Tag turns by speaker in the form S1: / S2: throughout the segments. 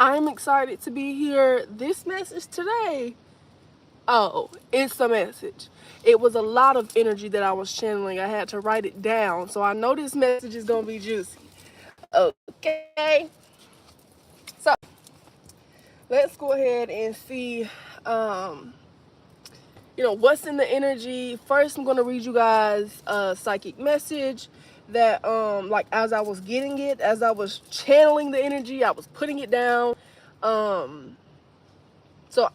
S1: I'm excited to be here. This message today, oh, it's a message. It was a lot of energy that I was channeling. I had to write it down. So I know this message is going to be juicy. Okay. So let's go ahead and see, what's in the energy. First, I'm going to read you guys a psychic message that, like, as I was getting it, as I was channeling the energy, I was putting it down. So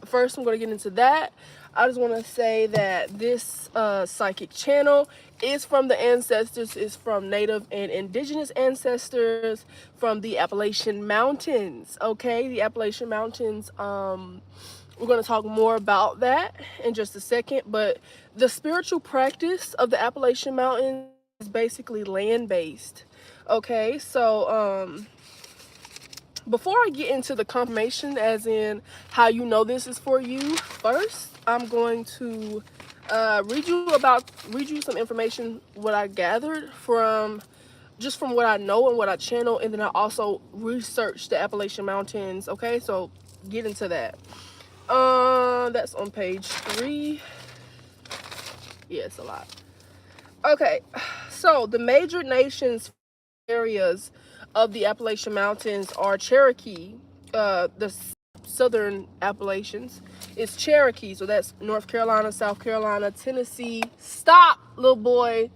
S1: first I'm going to get into that. I just want to say that this psychic channel is from the ancestors, is from Native and Indigenous ancestors from the Appalachian Mountains. Okay, the Appalachian Mountains. We're going to talk more about that in just a second. But the spiritual practice of the Appalachian Mountains is basically land-based. Okay, so before I get into the confirmation, as in how you know this is for you, first I'm going to read you some information, what I gathered from what I know and what I channel, and then I also researched the Appalachian Mountains. Okay, so get into that. That's on page 3. Yeah, it's a lot. Okay, so the major nations areas of the Appalachian Mountains are Cherokee, the southern Appalachians. It's Cherokee, so that's North Carolina, South Carolina, Tennessee. Stop, little boy.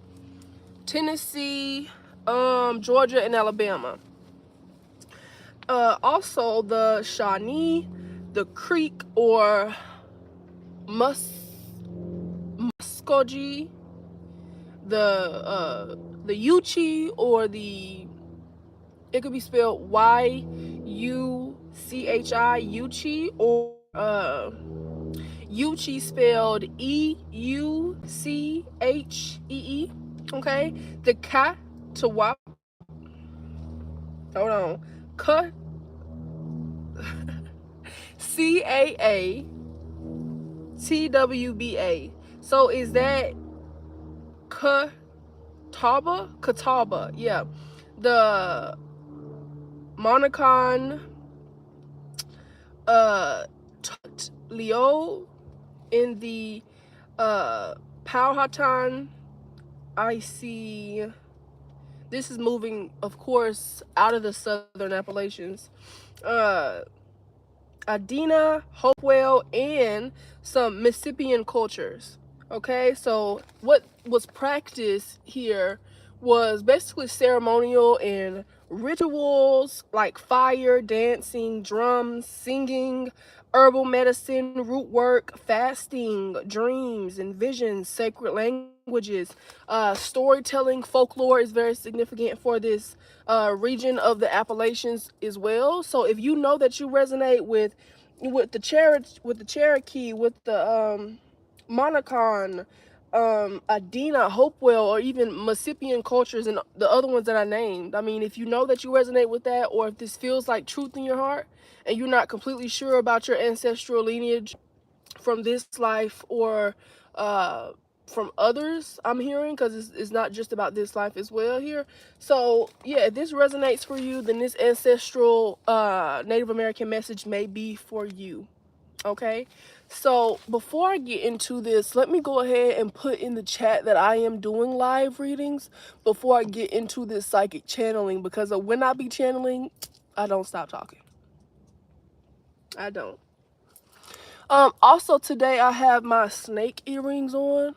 S1: Tennessee, Georgia, and Alabama. Also, the Shawnee, the Creek or Muskogee, the Yuchi, or it could be spelled Y-U-C-H-I, Yuchi, or Yuchi spelled E-U-C-H-E-E. Okay, the Catawba. Hold on, C-A-A-T-W-B-A. So is that Catawba? Yeah. The Monacan, Leo in the Powhatan. I see this is moving, of course, out of the southern Appalachians. Adena, Hopewell, and some Mississippian cultures. Okay, so what was practiced here was basically ceremonial and rituals like fire, dancing, drums, singing, herbal medicine, root work, fasting, dreams and visions, sacred languages, storytelling. Folklore is very significant for this region of the Appalachians as well. So if you know that you resonate with the Cherokee, with the Monacan, Adena, Hopewell, or even Mississippian cultures and the other ones that I named. I mean, if you know that you resonate with that, or if this feels like truth in your heart and you're not completely sure about your ancestral lineage from this life or from others, I'm hearing, because it's not just about this life as well here. So yeah, if this resonates for you, then this ancestral Native American message may be for you. Okay, so before I get into this, let me go ahead and put in the chat that I am doing live readings before I get into this psychic channeling, because when I be channeling, I don't stop talking. I don't. Also today I have my snake earrings on.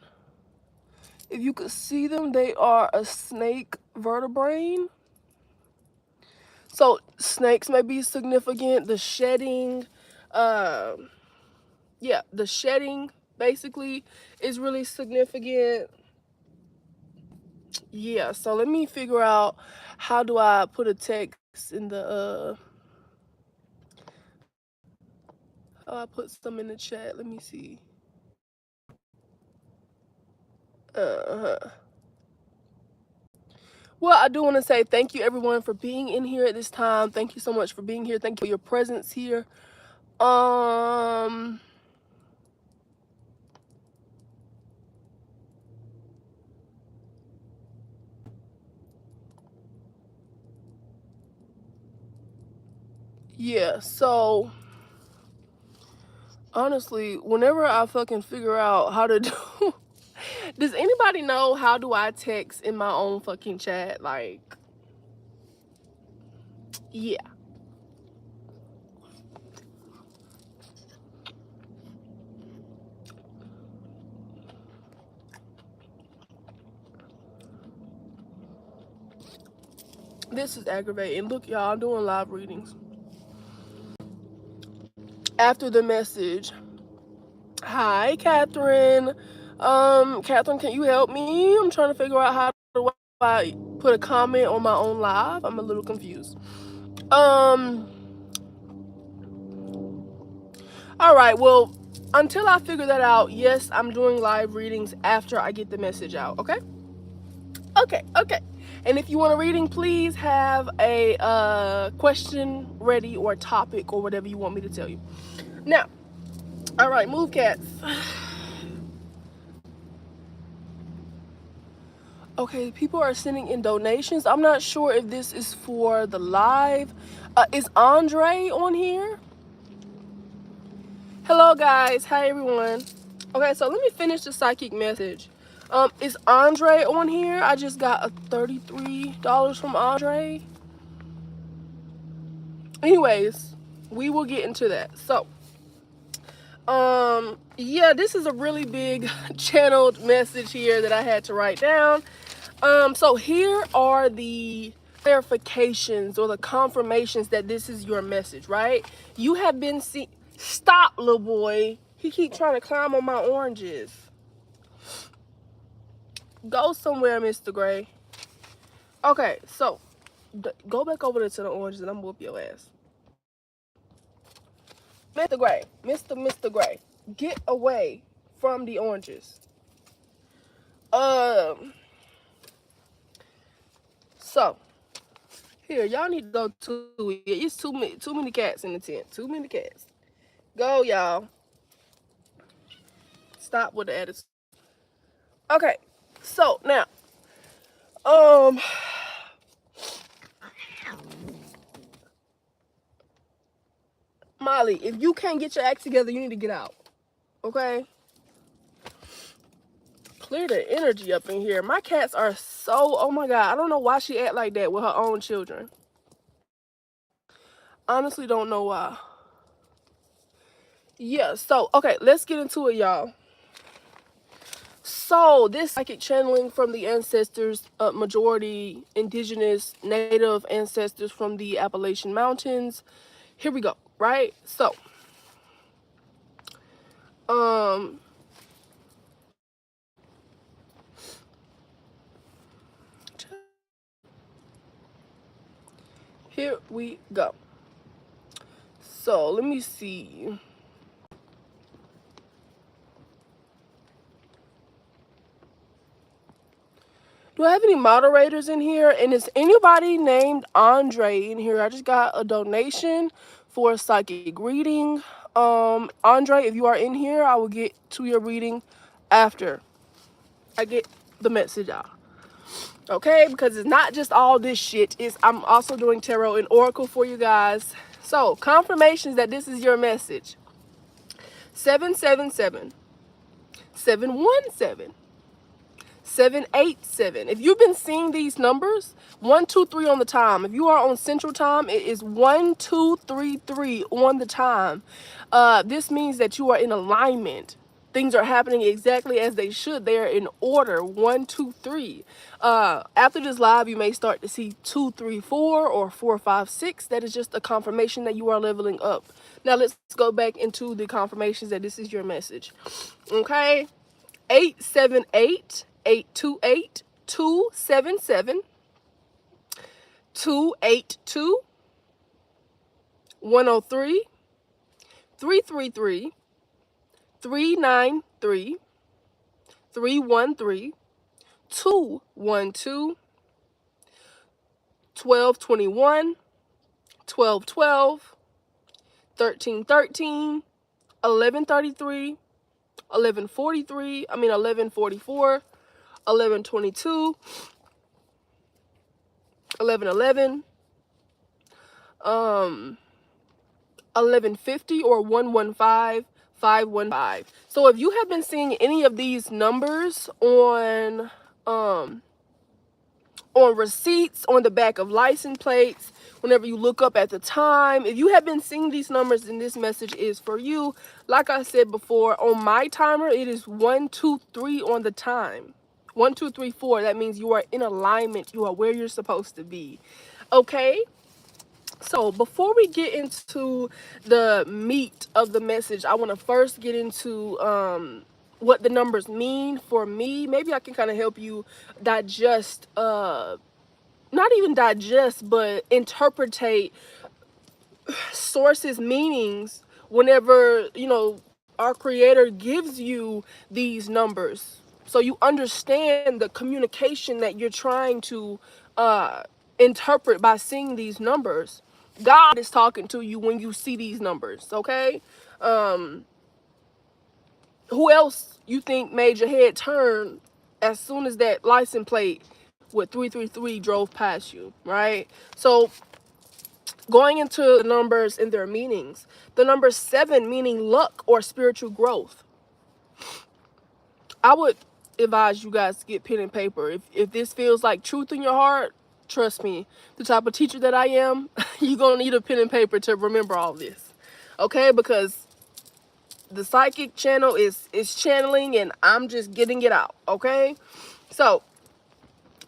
S1: If you could see them, they are a snake vertebrae. So snakes may be significant. The shedding, yeah, the shedding basically is really significant. Yeah, so let me figure out how do I put a text in the how I put some in the chat. Let me see. Well, I do want to say thank you everyone for being in here at this time. Thank you so much for being here. Thank you for your presence here. Yeah, so honestly, whenever I fucking figure out how to do does anybody know how do I text in my own fucking chat? Like, yeah. This is aggravating. Look, y'all, I'm doing live readings. After the message. Hi, Catherine. Catherine, can you help me? I'm trying to figure out how do I put a comment on my own live. I'm a little confused. All right, well, until I figure that out, yes, I'm doing live readings after I get the message out, okay? Okay. And if you want a reading, please have a question ready or topic or whatever you want me to tell you. Now, all right, move cats. Okay, people are sending in donations. I'm not sure if this is for the live. Is Andre on here? Hello, guys. Hi, everyone. Okay, so let me finish the psychic message. Is Andre on here? I just got a $33 from Andre. Anyways, we will get into that. So, yeah, this is a really big channeled message here that I had to write down. So here are the clarifications or the confirmations that this is your message, right? You have been seen. Stop, little boy. He keep trying to climb on my oranges. Go somewhere, Mr. Gray. Okay, so go back over there to the oranges and I'm gonna whoop your ass. Mr. Gray, Mr. Gray, get away from the oranges. So here, y'all need to go to. It's too many cats in the tent. Too many cats. Go, y'all. Stop with the attitude. Okay, so now, Molly, if you can't get your act together, you need to get out. Okay? Clear the energy up in here. My cats are so, oh my God, I don't know why she act like that with her own children. Honestly, don't know why. Yeah, so, okay, let's get into it, y'all. So, this psychic channeling from the ancestors, majority indigenous native ancestors from the Appalachian Mountains. Here we go, right? So, here we go. So, let me see. Do I have any moderators in here? And is anybody named Andre in here? I just got a donation for a psychic reading. Andre, if you are in here, I will get to your reading after I get the message out. Okay, because it's not just all this shit. I'm also doing tarot and oracle for you guys. So, confirmations that this is your message. 777, 717, 787. If you've been seeing these numbers, 1, 2, 3 on the time. If you are on Central Time, it is 1, 2, 3, 3 on the time. This means that you are in alignment. Things are happening exactly as they should. They are in order. 1, 2, 3. After this live, you may start to see 2, 3, 4 or 4, 5, 6. That is just a confirmation that you are leveling up. Now let's go back into the confirmations that this is your message. Okay. 878, 828, 277, 282, 103, 333, 393, 313, 212, 1221, 1212, 1313, 1133, 1144, 1122, 1111, 1150 or 115 515. So if you have been seeing any of these numbers on receipts, on the back of license plates, whenever you look up at the time, if you have been seeing these numbers, then this message is for you. Like I said before, on my timer, it is 1, 2, 3 on the time. 1, 2, 3, 4. That means you are in alignment. You are where you're supposed to be. Okay? So before we get into the meat of the message, I want to first get into what the numbers mean for me. Maybe I can kind of help you digest, not even digest, but interpretate sources, meanings, whenever, you know, our creator gives you these numbers, so you understand the communication that you're trying to interpret by seeing these numbers. God is talking to you when you see these numbers. Okay, who else you think made your head turn as soon as that license plate with 333 drove past you, right? So going into the numbers and their meanings, the number 7 meaning luck or spiritual growth. I would advise you guys to get pen and paper. If this feels like truth in your heart, trust me, the type of teacher that I am, you're going to need a pen and paper to remember all this. Okay? Because the psychic channel is channeling and I'm just getting it out. Okay? So,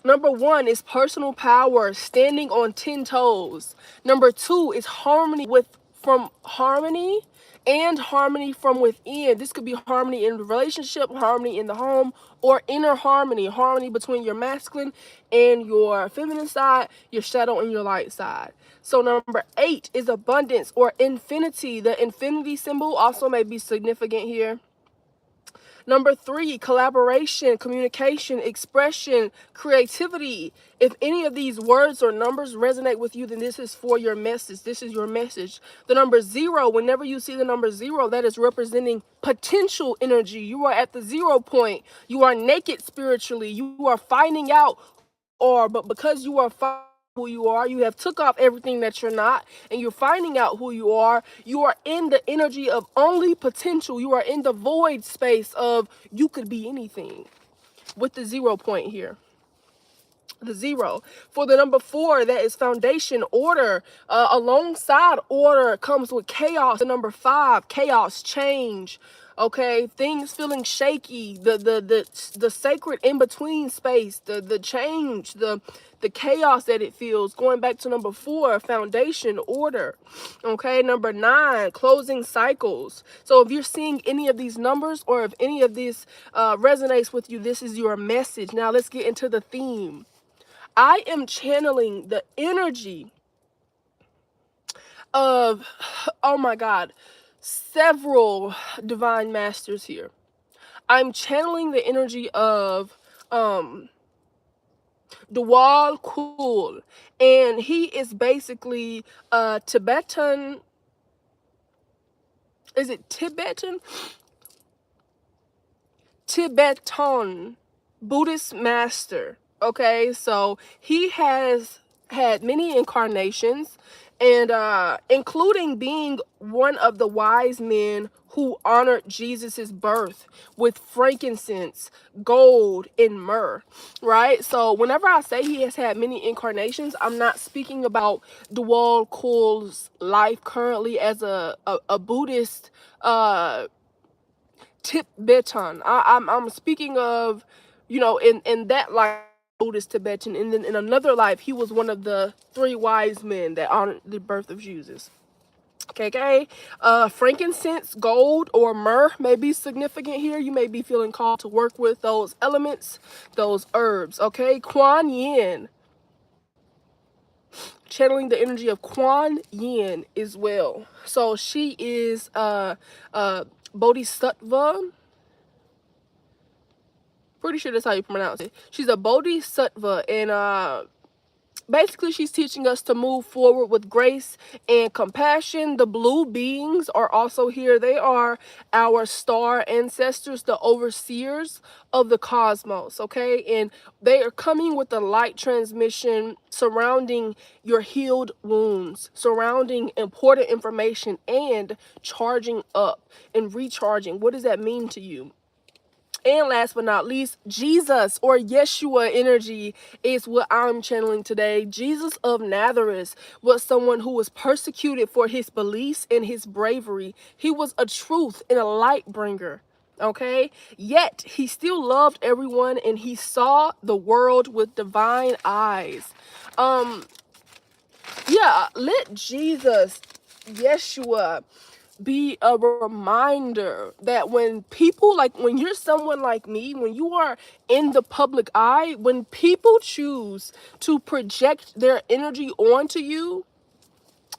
S1: number 1 is personal power, standing on 10 toes. Number 2 is harmony from harmony and harmony from within. This could be harmony in the relationship, harmony in the home, or inner harmony, harmony between your masculine and your feminine side, your shadow and your light side. So number 8 is abundance or infinity. The infinity symbol also may be significant here. Number 3, collaboration, communication, expression, creativity. If any of these words or numbers resonate with you, then this is for your message. This is your message. The number 0, whenever you see the number 0, that is representing potential energy. You are at the 0 point. You are naked spiritually. You are finding out, but because you are who you are, you have took off everything that you're not, and you're finding out who you are in the energy of only potential. You are in the void space of you could be anything, with the 0 point here. The 0 for the number 4, that is foundation, order. Alongside order comes with chaos. The number 5, chaos, change. Okay, things feeling shaky, the sacred in between space, the change, the chaos that it feels. Going back to number 4, foundation, order. Okay, number 9, closing cycles. So if you're seeing any of these numbers, or if any of this resonates with you, this is your message. Now let's get into the theme. I am channeling the energy of, oh my God, several divine masters here. I'm channeling the energy of Djwal Khul, and he is basically Tibetan. Is it Tibetan? Tibetan Buddhist master. Okay, so he has had many incarnations, and including being one of the wise men who honored Jesus's birth with frankincense, gold, and myrrh, right? So whenever I say he has had many incarnations, I'm not speaking about Djwal Khul's life currently as a Buddhist Tibetan. I'm speaking of, you know, in that life, Buddhist Tibetan, and then in another life, he was one of the 3 wise men that honored the birth of Jesus. Okay. Frankincense, gold, or myrrh may be significant here. You may be feeling called to work with those elements, those herbs. Okay. Quan Yin, channeling the energy of Quan Yin as well. So she is Bodhisattva. Pretty sure that's how you pronounce it. She's a bodhisattva, and basically she's teaching us to move forward with grace and compassion. The blue beings are also here. They are our star ancestors, the overseers of the cosmos, okay? And they are coming with the light transmission surrounding your healed wounds, surrounding important information, and charging up and recharging. What does that mean to you? And last but not least, Jesus or Yeshua energy is what I'm channeling today. Jesus of Nazareth was someone who was persecuted for his beliefs and his bravery. He was a truth and a light bringer. Okay, yet he still loved everyone and he saw the world with divine eyes. Yeah, let Jesus, Yeshua, be a reminder that when people, like when you're someone like me, when you are in the public eye, when people choose to project their energy onto you,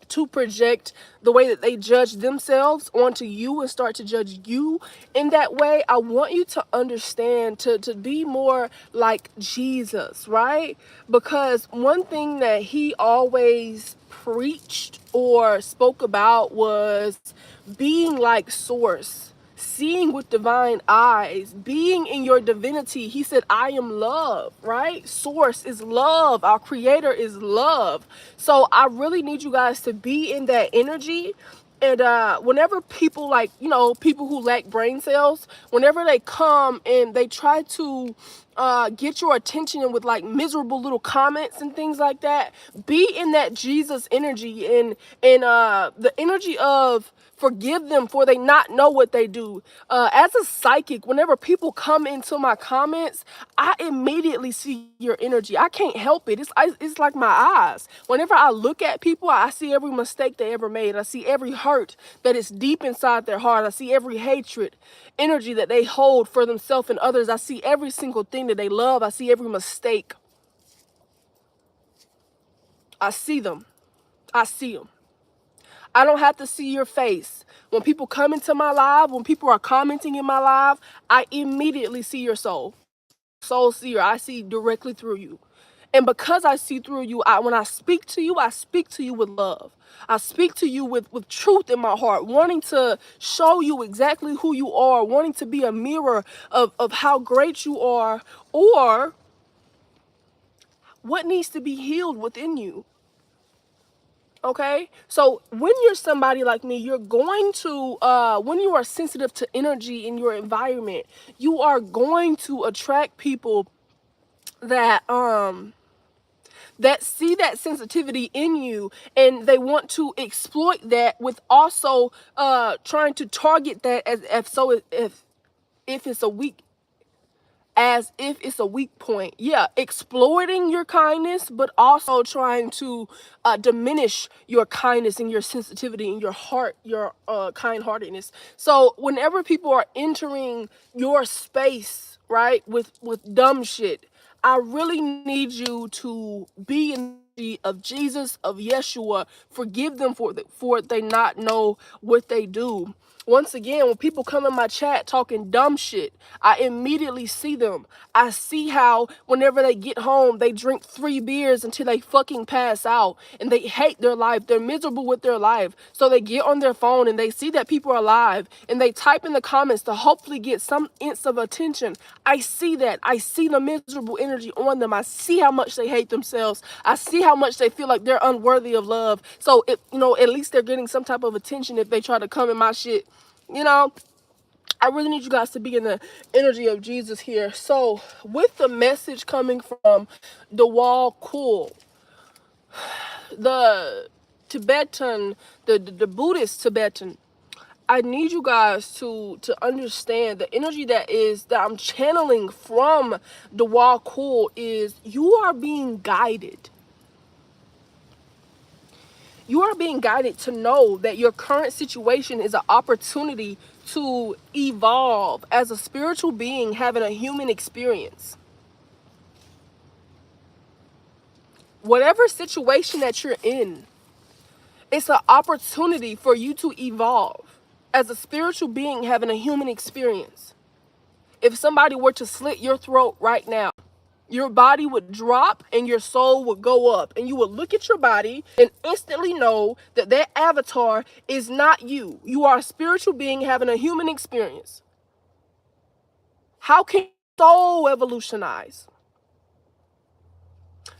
S1: to project the way that they judge themselves onto you and start to judge you in that way, I want you to understand to be more like Jesus, right? Because one thing that he always preached or spoke about was being like source, seeing with divine eyes, being in your divinity. He said, I am love, right? Source is love. Our creator is love. So I really need you guys to be in that energy. And whenever people, like, you know, people who lack brain cells, whenever they come and they try to get your attention with like miserable little comments and things like that, be in that Jesus energy and the energy of forgive them for they not know what they do. As a psychic, whenever people come into my comments, I immediately see your energy. I can't help it. It's like my eyes. Whenever I look at people, I see every mistake they ever made. I see every hurt that is deep inside their heart. I see every hatred energy that they hold for themselves and others. I see every single thing that they love. I see every mistake. I see them. I see them. I don't have to see your face. When people come into my live, when people are commenting in my live, I immediately see your soul. Soul seer, I see directly through you. And because I see through you, when I speak to you with love. I speak to you with truth in my heart, wanting to show you exactly who you are, wanting to be a mirror of how great you are or what needs to be healed within you. Okay, so when you're somebody like me, you're going to when you are sensitive to energy in your environment, you are going to attract people that that see that sensitivity in you, and they want to exploit that with also trying to target that if it's a weak as if it's a weak point. Yeah, exploiting your kindness, but also trying to diminish your kindness and your sensitivity and your heart, your kind-heartedness. So whenever people are entering your space, right, with dumb shit, I really need you to be in the of Jesus, of Yeshua. Forgive them for they not know what they do. Once again, when people come in my chat talking dumb shit, I immediately see them. I see how whenever they get home, they drink 3 beers until they fucking pass out. And they hate their life. They're miserable with their life. So they get on their phone and they see that people are alive. And they type in the comments to hopefully get some inch of attention. I see that. I see the miserable energy on them. I see how much they hate themselves. I see how much they feel like they're unworthy of love. So, at least they're getting some type of attention if they try to come in my shit. I really need you guys to be in the energy of Jesus here. So, with the message coming from Djwal Khul, the Tibetan, the Buddhist Tibetan, I need you guys to understand the energy that I'm channeling from Djwal Khul is you are being guided. You are being guided to know that your current situation is an opportunity to evolve as a spiritual being having a human experience. Whatever situation that you're in, it's an opportunity for you to evolve as a spiritual being having a human experience. If somebody were to slit your throat right now, Your body would drop and your soul would go up, and you would look at your body and instantly know that that avatar is not you. You are a spiritual being having a human experience. How can soul evolutionize?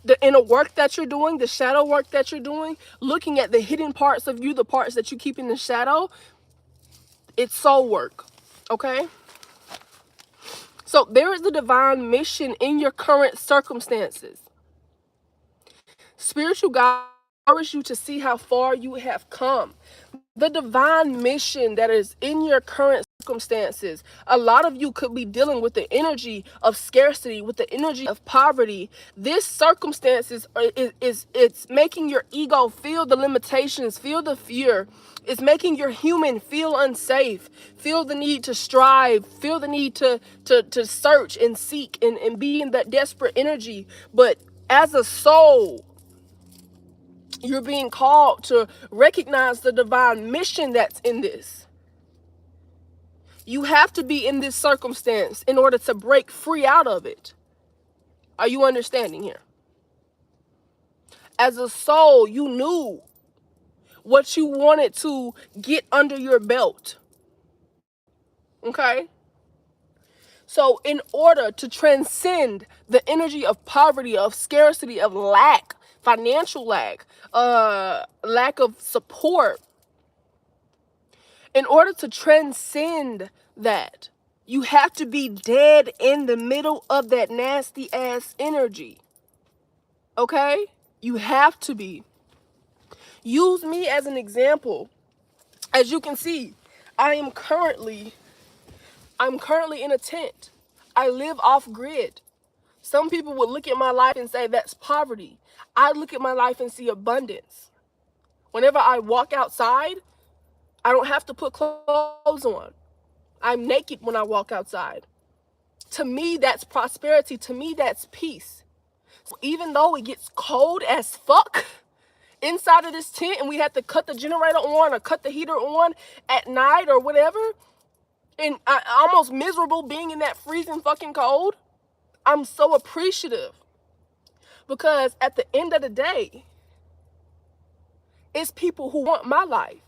S1: The inner work that you're doing, the shadow work that you're doing, looking at the hidden parts of you, the parts that you keep in the shadow, it's soul work. Okay? So there is a divine mission in your current circumstances. Spiritual God empowers you to see how far you have come. The divine mission that is in your current circumstances. A lot of you could be dealing with the energy of scarcity, with the energy of poverty. This circumstances it's making your ego feel the limitations, feel the fear. It's making your human feel unsafe, feel the need to strive, feel the need to search and seek and be in that desperate energy. But as a soul, you're being called to recognize the divine mission that's in this. You have to be in this circumstance in order to break free out of it. Are you understanding here? As a soul, you knew what you wanted to get under your belt. Okay? So in order to transcend the energy of poverty, of scarcity, of lack, financial lack, lack of support, in order to transcend that, you have to be dead in the middle of that nasty ass energy. Okay? You have to be. Use me as an example. As you can see, I'm currently in a tent. I live off grid. Some people would look at my life and say that's poverty. I look at my life and see abundance. Whenever I walk outside, I don't have to put clothes on. I'm naked when I walk outside. To me, that's prosperity. To me, that's peace. So even though it gets cold as fuck inside of this tent and we have to cut the generator on or cut the heater on at night or whatever, and I'm almost miserable being in that freezing fucking cold, I'm so appreciative. Because at the end of the day, it's people who want my life.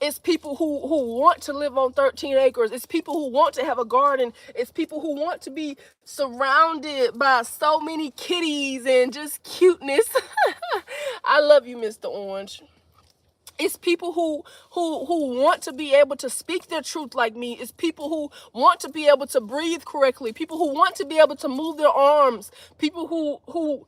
S1: It's people who want to live on 13 acres. It's people who want to have a garden. It's people who want to be surrounded by so many kitties and just cuteness. I love you, Mr. Orange. It's people who want to be able to speak their truth like me. It's people who want to be able to breathe correctly. People who want to be able to move their arms. People who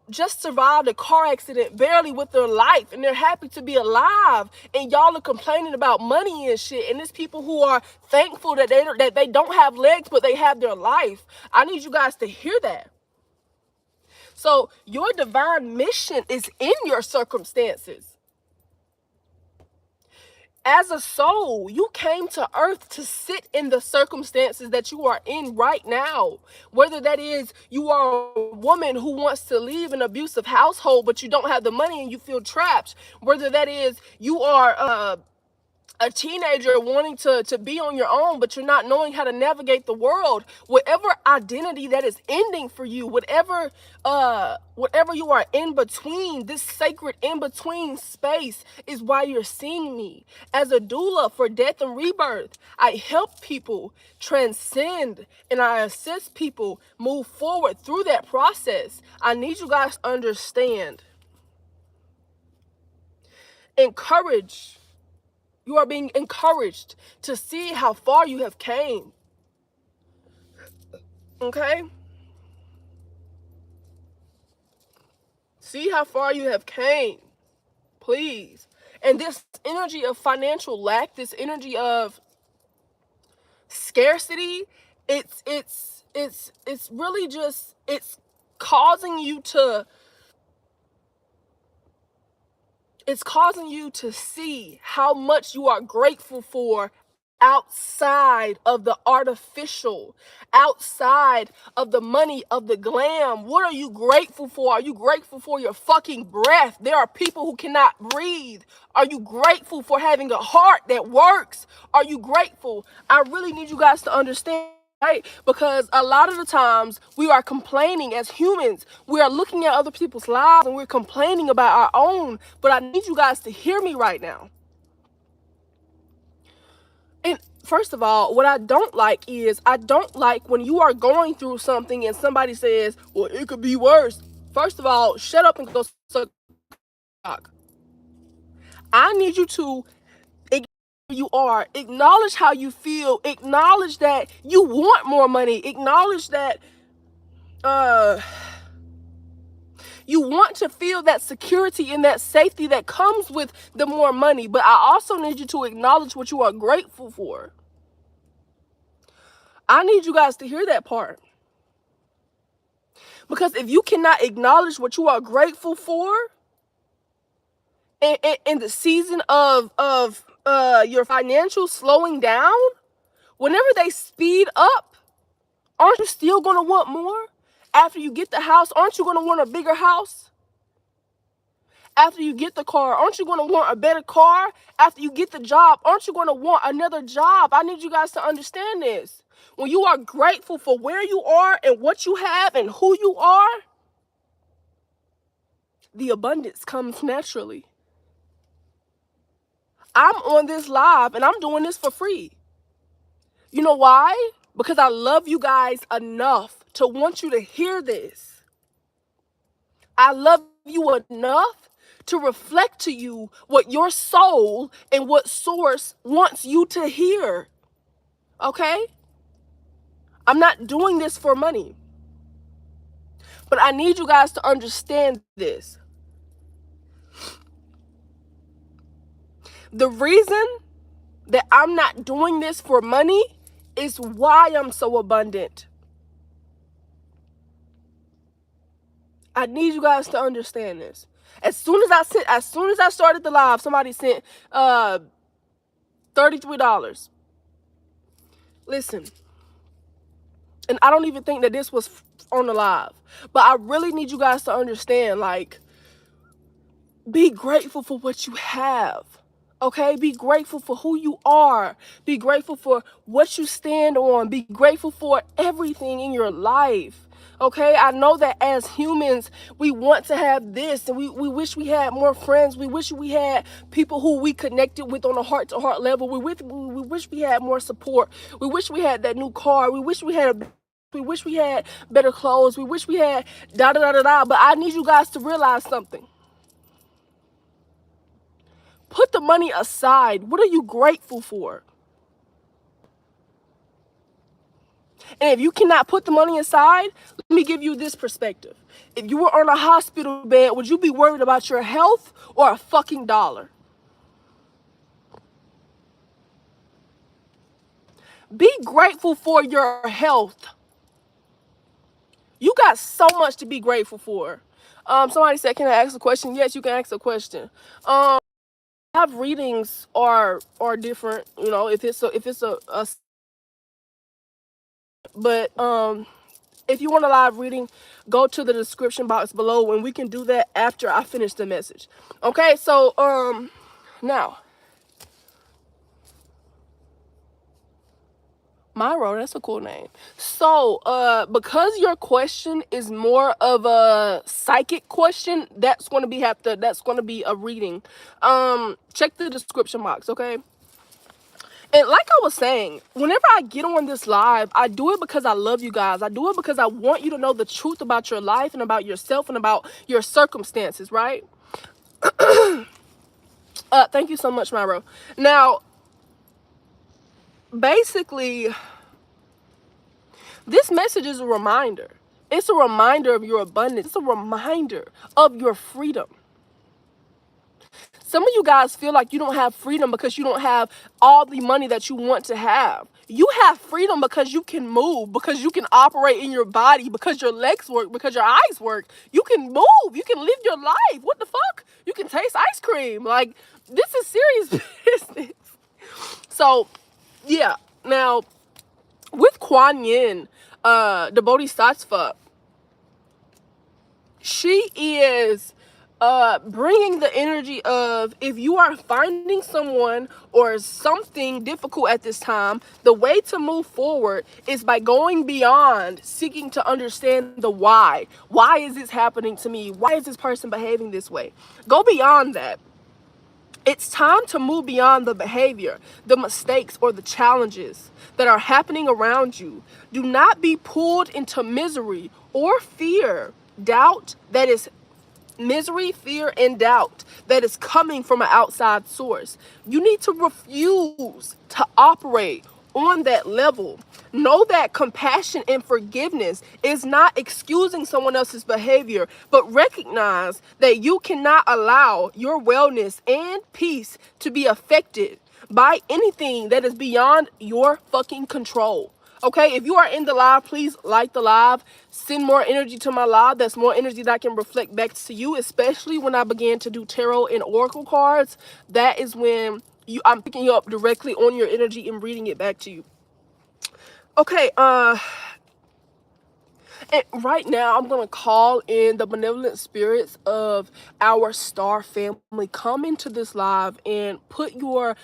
S1: just survived a car accident barely with their life and they're happy to be alive. And y'all are complaining about money and shit. And it's people who are thankful that they don't have legs but they have their life. I need you guys to hear that. So your divine mission is in your circumstances. As a soul, you came to earth to sit in the circumstances that you are in right now. Whether that is you are a woman who wants to leave an abusive household, but you don't have the money and you feel trapped. Whether that is you are a teenager wanting to be on your own, but you're not knowing how to navigate the world. Whatever identity that is ending for you, whatever you are in between, this sacred in between space is why you're seeing me. As a doula for death and rebirth, I help people transcend and I assist people move forward through that process. I need you guys to understand. Encourage. You are being encouraged to see how far you have came. Okay? See how far you have came. Please. And this energy of financial lack, this energy of scarcity, it's really just, it's causing you to see how much you are grateful for outside of the artificial, outside of the money, of the glam. What are you grateful for? Are you grateful for your fucking breath? There are people who cannot breathe. Are you grateful for having a heart that works? Are you grateful? I really need you guys to understand right? Because a lot of the times we are complaining as humans. We are looking at other people's lives and we're complaining about our own. But I need you guys to hear me right now. And first of all, what I don't like is I don't like when you are going through something and somebody says, well, it could be worse. First of all, shut up and go suck cock. I need you to you are, acknowledge how you feel, acknowledge that you want more money, acknowledge that you want to feel that security and that safety that comes with the more money. But I also need you to acknowledge what you are grateful for. I need you guys to hear that part. Because if you cannot acknowledge what you are grateful for in the season of your financial slowing down, whenever they speed up, aren't you still going to want more? After you get the house, aren't you going to want a bigger house? After you get the car, aren't you going to want a better car? After you get the job, aren't you going to want another job? I need you guys to understand this. When you are grateful for where you are and what you have and who you are, the abundance comes naturally. I'm on this live and I'm doing this for free. You know why? Because I love you guys enough to want you to hear this. I love you enough to reflect to you what your soul and what source wants you to hear. Okay? I'm not doing this for money. But I need you guys to understand this. The reason that I'm not doing this for money is why I'm so abundant. I need you guys to understand this. As soon as I started the live, somebody sent $33. Listen, and I don't even think that this was on the live, but I really need you guys to understand, like, be grateful for what you have. Okay, be grateful for who you are. Be grateful for what you stand on. Be grateful for everything in your life. Okay, I know that as humans, we want to have this and we wish we had more friends. We wish we had people who we connected with on a heart-to-heart level. We wish we had more support. We wish we had that new car. We wish we had better clothes. We wish we had da-da-da-da-da. But I need you guys to realize something. Put the money aside. What are you grateful for? And if you cannot put the money aside, let me give you this perspective. If you were on a hospital bed, would you be worried about your health or a fucking dollar? Be grateful for your health. You got so much to be grateful for. Somebody said, can I ask a question? Yes, you can ask a question. Live readings are different, you know, if it's a but if you want a live reading, go to the description box below and we can do that after I finish the message. Okay, so now Myro, that's a cool name. So because your question is more of a psychic question, that's gonna be a reading. Check the description box, okay? And like I was saying, whenever I get on this live, I do it because I love you guys. I do it because I want you to know the truth about your life and about yourself and about your circumstances, right? Thank you so much, Myro. Now, basically, this message is a reminder. It's a reminder of your abundance. It's a reminder of your freedom. Some of you guys feel like you don't have freedom because you don't have all the money that you want to have. You have freedom because you can move, because you can operate in your body, because your legs work, because your eyes work. You can move. You can live your life. What the fuck? You can taste ice cream. Like, this is serious business. So, yeah. Now, with Quan Yin, the Bodhisattva, she is bringing the energy of, if you are finding someone or something difficult at this time, the way to move forward is by going beyond seeking to understand the why. Why is this happening to me? Why is this person behaving this way? Go beyond that. It's time to move beyond the behavior, the mistakes, or the challenges that are happening around you. Do not be pulled into misery or fear, doubt that is misery, fear, and doubt that is coming from an outside source. You need to refuse to operate on that level. Know that compassion and forgiveness is not excusing someone else's behavior, but recognize that you cannot allow your wellness and peace to be affected by anything that is beyond your fucking control. Okay, if you are in the live, please like the live. Send more energy to my live. That's more energy that I can reflect back to you, especially when I began to do tarot and oracle cards. That is when I'm picking you up directly on your energy and reading it back to you. Okay, and right now I'm gonna call in the benevolent spirits of our star family. Come into this live and put your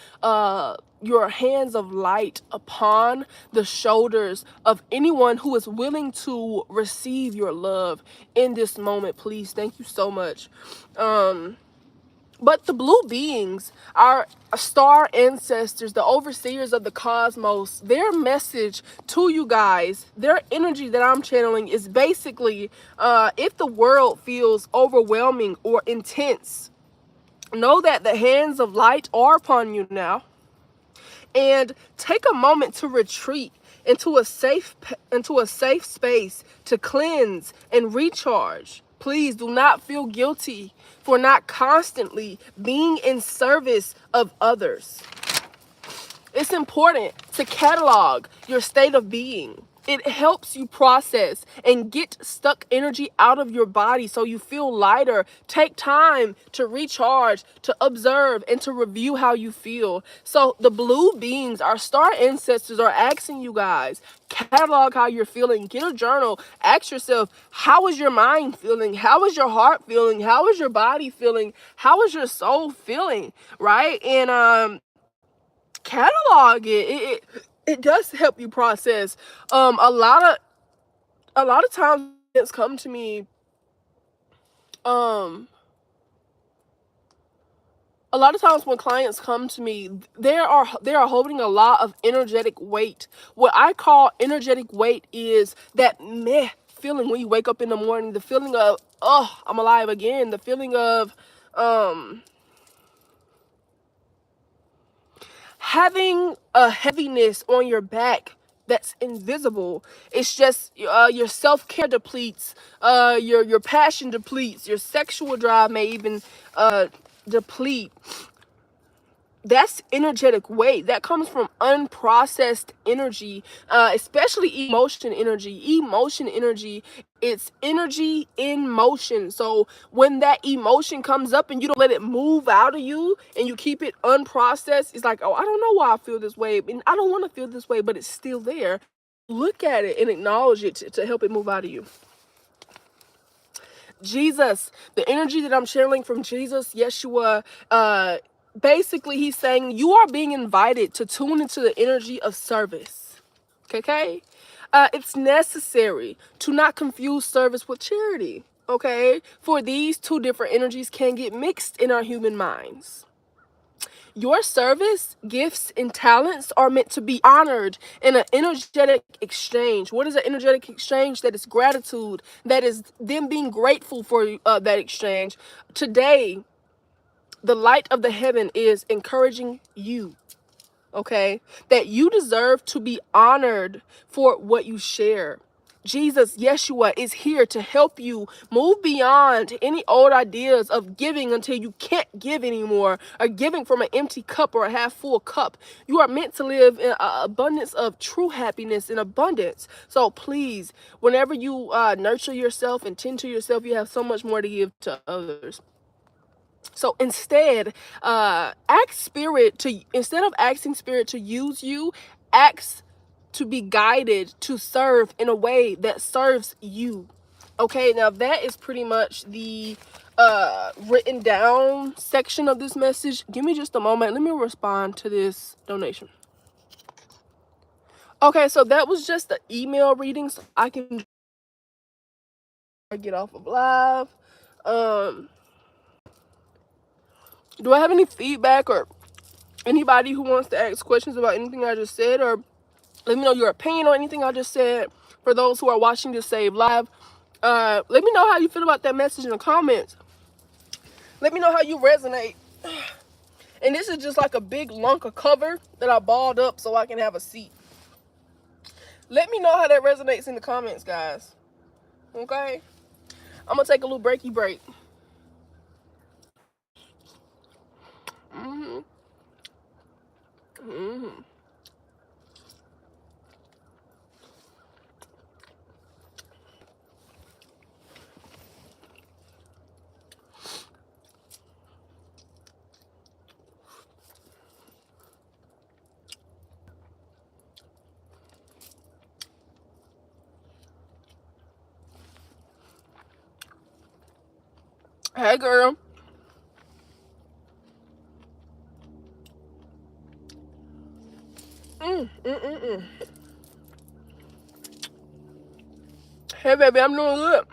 S1: hands of light upon the shoulders of anyone who is willing to receive your love in this moment, please. Thank you so much. But the blue beings, our star ancestors, the overseers of the cosmos, their message to you guys, their energy that I'm channeling is basically, if the world feels overwhelming or intense, know that the hands of light are upon you now. And take a moment to retreat into a safe space to cleanse and recharge. Please do not feel guilty for not constantly being in service of others. It's important to catalog your state of being. It helps you process and get stuck energy out of your body so you feel lighter. Take time to recharge, to observe, and to review how you feel. So the blue beings, our star ancestors, are asking you guys, catalog how you're feeling. Get a journal. Ask yourself, how is your mind feeling? How is your heart feeling? How is your body feeling? How is your soul feeling? Right? And catalog it does help you process. A lot of times clients come to me, um a lot of times when clients come to me, they are holding a lot of energetic weight. What I call energetic weight is that meh feeling when you wake up in the morning, the feeling of, oh, I'm alive again, the feeling of having a heaviness on your back that's invisible. It's just your self-care depletes, your passion depletes, your sexual drive may even deplete. That's energetic weight that comes from unprocessed energy, especially emotion energy. It's energy in motion. So when that emotion comes up and you don't let it move out of you and you keep it unprocessed, it's like, oh, I don't know why I feel this way, and I don't want to feel this way, but it's still there. Look at it and acknowledge it to help it move out of you. Jesus, the energy that I'm channeling from Jesus, Yeshua, basically he's saying you are being invited to tune into the energy of service. Okay? It's necessary to not confuse service with charity. Okay? For these two different energies can get mixed in our human minds. Your service, gifts, and talents are meant to be honored in an energetic exchange. What is an energetic exchange? That is gratitude. That is them being grateful for that exchange. Today, the light of the heaven is encouraging you, okay? That you deserve to be honored for what you share. Jesus, Yeshua, is here to help you move beyond any old ideas of giving until you can't give anymore, or giving from an empty cup or a half full cup. You are meant to live in an abundance of true happiness and abundance. So please, whenever you nurture yourself and tend to yourself, you have so much more to give to others. So instead, instead of asking spirit to use you, ask to be guided to serve in a way that serves you. Okay, now that is pretty much the written down section of this message. Give me just a moment. Let me respond to this donation. Okay, so that was just the email reading, so I can get off of live. Do I have any feedback or anybody who wants to ask questions about anything I just said, or let me know your opinion on anything I just said? For those who are watching this save live, let me know how you feel about that message in the comments. Let me know how you resonate. And this is just like a big lunk of cover that I balled up so I can have a seat. Let me know how that resonates in the comments, guys. Okay? I'm gonna take a little breaky break. Hey, girl. Hey, baby, I'm doing good.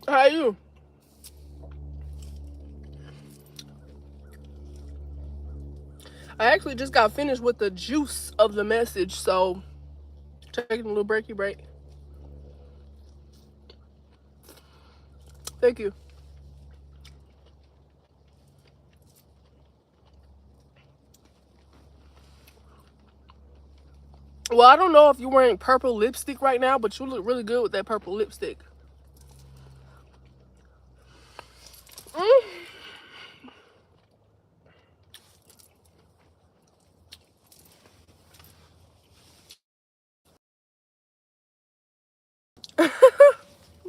S1: How are you? I actually just got finished with the juice of the message, so taking a little breaky break. Thank you. Well, I don't know if you're wearing purple lipstick right now, but you look really good with that purple lipstick.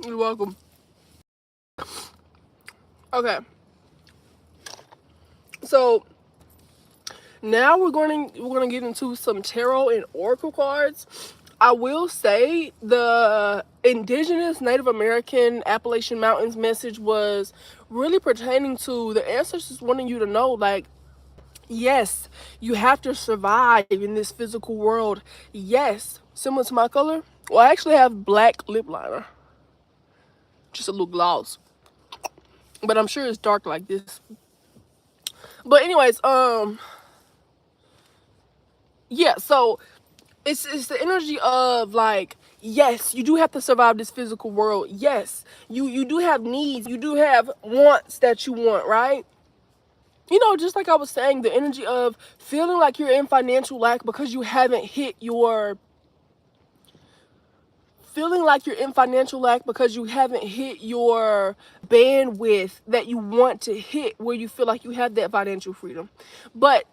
S1: You're welcome. Okay. So now we're going to get into some tarot and oracle cards. I will say the Indigenous Native American Appalachian Mountains message was really pertaining to the ancestors wanting you to know, like, yes, you have to survive in this physical world. Yes, similar to my color. Well, I actually have black lip liner, just a little gloss, but I'm sure it's dark like this. But anyways, yeah, so it's the energy of, like, yes, you do have to survive this physical world. Yes, you do have needs, you do have wants that you want, right? You know, just like I was saying, the energy of feeling like you're in financial lack because you haven't hit your bandwidth that you want to hit, where you feel like you have that financial freedom. But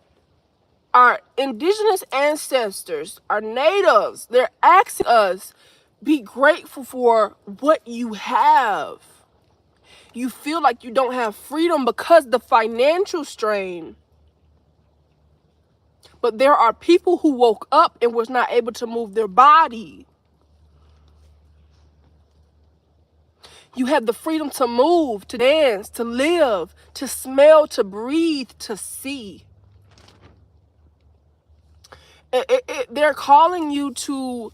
S1: our indigenous ancestors, our natives, they're asking us, be grateful for what you have. You feel like you don't have freedom because the financial strain. But there are people who woke up and was not able to move their body. You have the freedom to move, to dance, to live, to smell, to breathe, to see. They're calling you to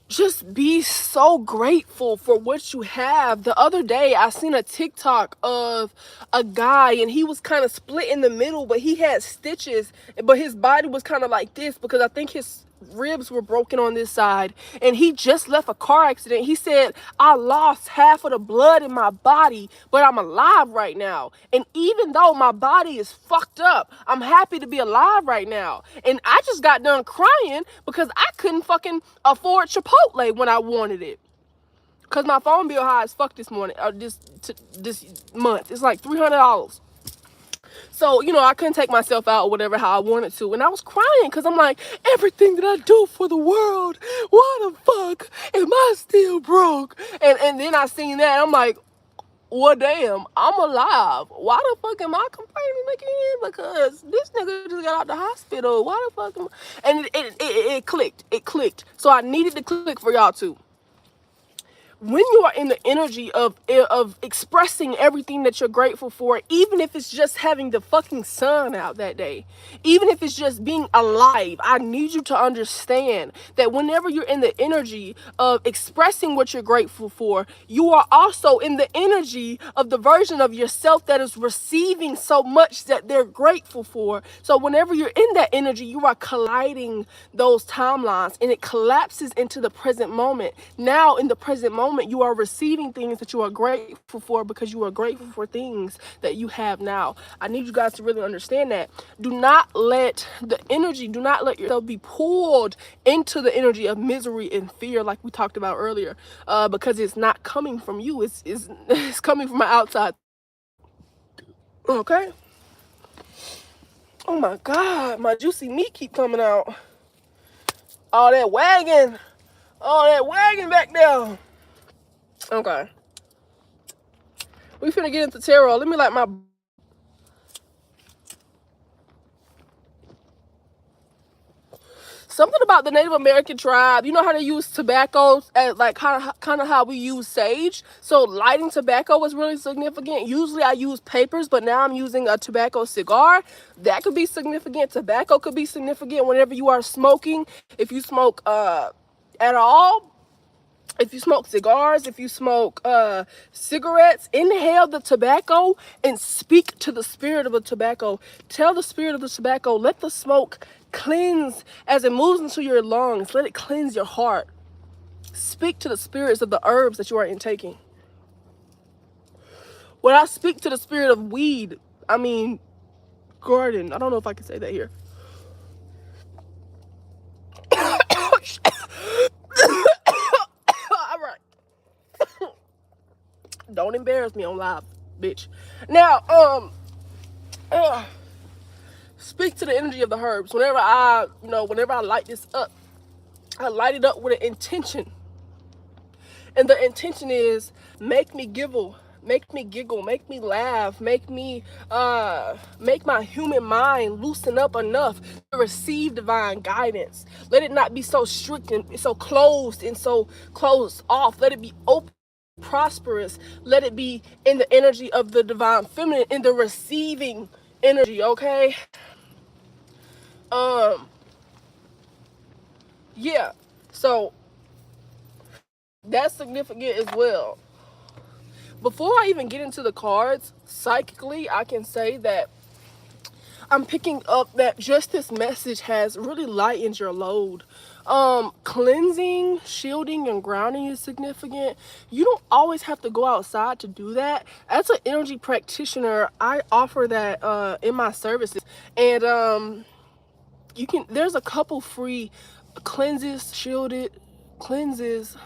S1: just be so grateful for what you have. The other day, I seen a TikTok of a guy, and he was kind of split in the middle, but he had stitches, but his body was kind of like this because I think his ribs were broken on this side, and he just left a car accident. He said, I lost half of the blood in my body, but I'm alive right now. And even though my body is fucked up, I'm happy to be alive right now. And I just got done crying because I couldn't fucking afford Chipotle when I wanted it, because my phone bill high as fuck this morning, or this month. It's like $300. So, you know, I couldn't take myself out or whatever how I wanted to. And I was crying because I'm like, everything that I do for the world, why the fuck am I still broke? And then I seen that. I'm like, well, damn, I'm alive. Why the fuck am I complaining again? Because this nigga just got out the hospital. Why the fuck am I? And it clicked. It clicked. So I needed to click for y'all too. when you are in the energy of expressing everything that you're grateful for, even if it's just having the fucking sun out that day, even if it's just being alive, I need you to understand that whenever you're in the energy of expressing what you're grateful for, you are also in the energy of the version of yourself that is receiving so much that they're grateful for. So whenever you're in that energy, you are colliding those timelines, and it collapses into the present moment. Now in the present moment, you are receiving things that you are grateful for because you are grateful for things that you have now. I need you guys to really understand that. Do not let yourself be pulled into the energy of misery and fear like we talked about earlier, because it's not coming from you. It's coming from outside. Okay? Oh my God, my juicy meat keep coming out. All that wagging back there. Okay. We finna get into tarot. Let me light my... Something about the Native American tribe, you know how they use tobacco as like kind of how we use sage. So lighting tobacco was really significant. Usually I use papers, but now I'm using a tobacco cigar. That could be significant. Tobacco could be significant whenever you are smoking. If you smoke at all, if you smoke cigars, if you smoke cigarettes, inhale the tobacco and speak to the spirit of the tobacco. Tell the spirit of the tobacco, let the smoke cleanse as it moves into your lungs. Let it cleanse your heart. Speak to the spirits of the herbs that you are intaking. When I speak to the spirit of weed, I mean garden. I don't know if I can say that here. All right. Don't embarrass me on live, bitch. Now, speak to the energy of the herbs. Whenever I light this up, I light it up with an intention. And the intention is make me giggle, make me laugh, make my human mind loosen up enough to receive divine guidance. Let it not be so strict and so closed off. Let it be open, prosperous. Let it be in the energy of the divine feminine, in the receiving energy, okay? Yeah. So that's significant as well. Before I even get into the cards, psychically, I can say that I'm picking up that just this message has really lightened your load. Cleansing, shielding, and grounding is significant. You don't always have to go outside to do that. As an energy practitioner, I offer that in my services. And there's a couple free shielded cleanses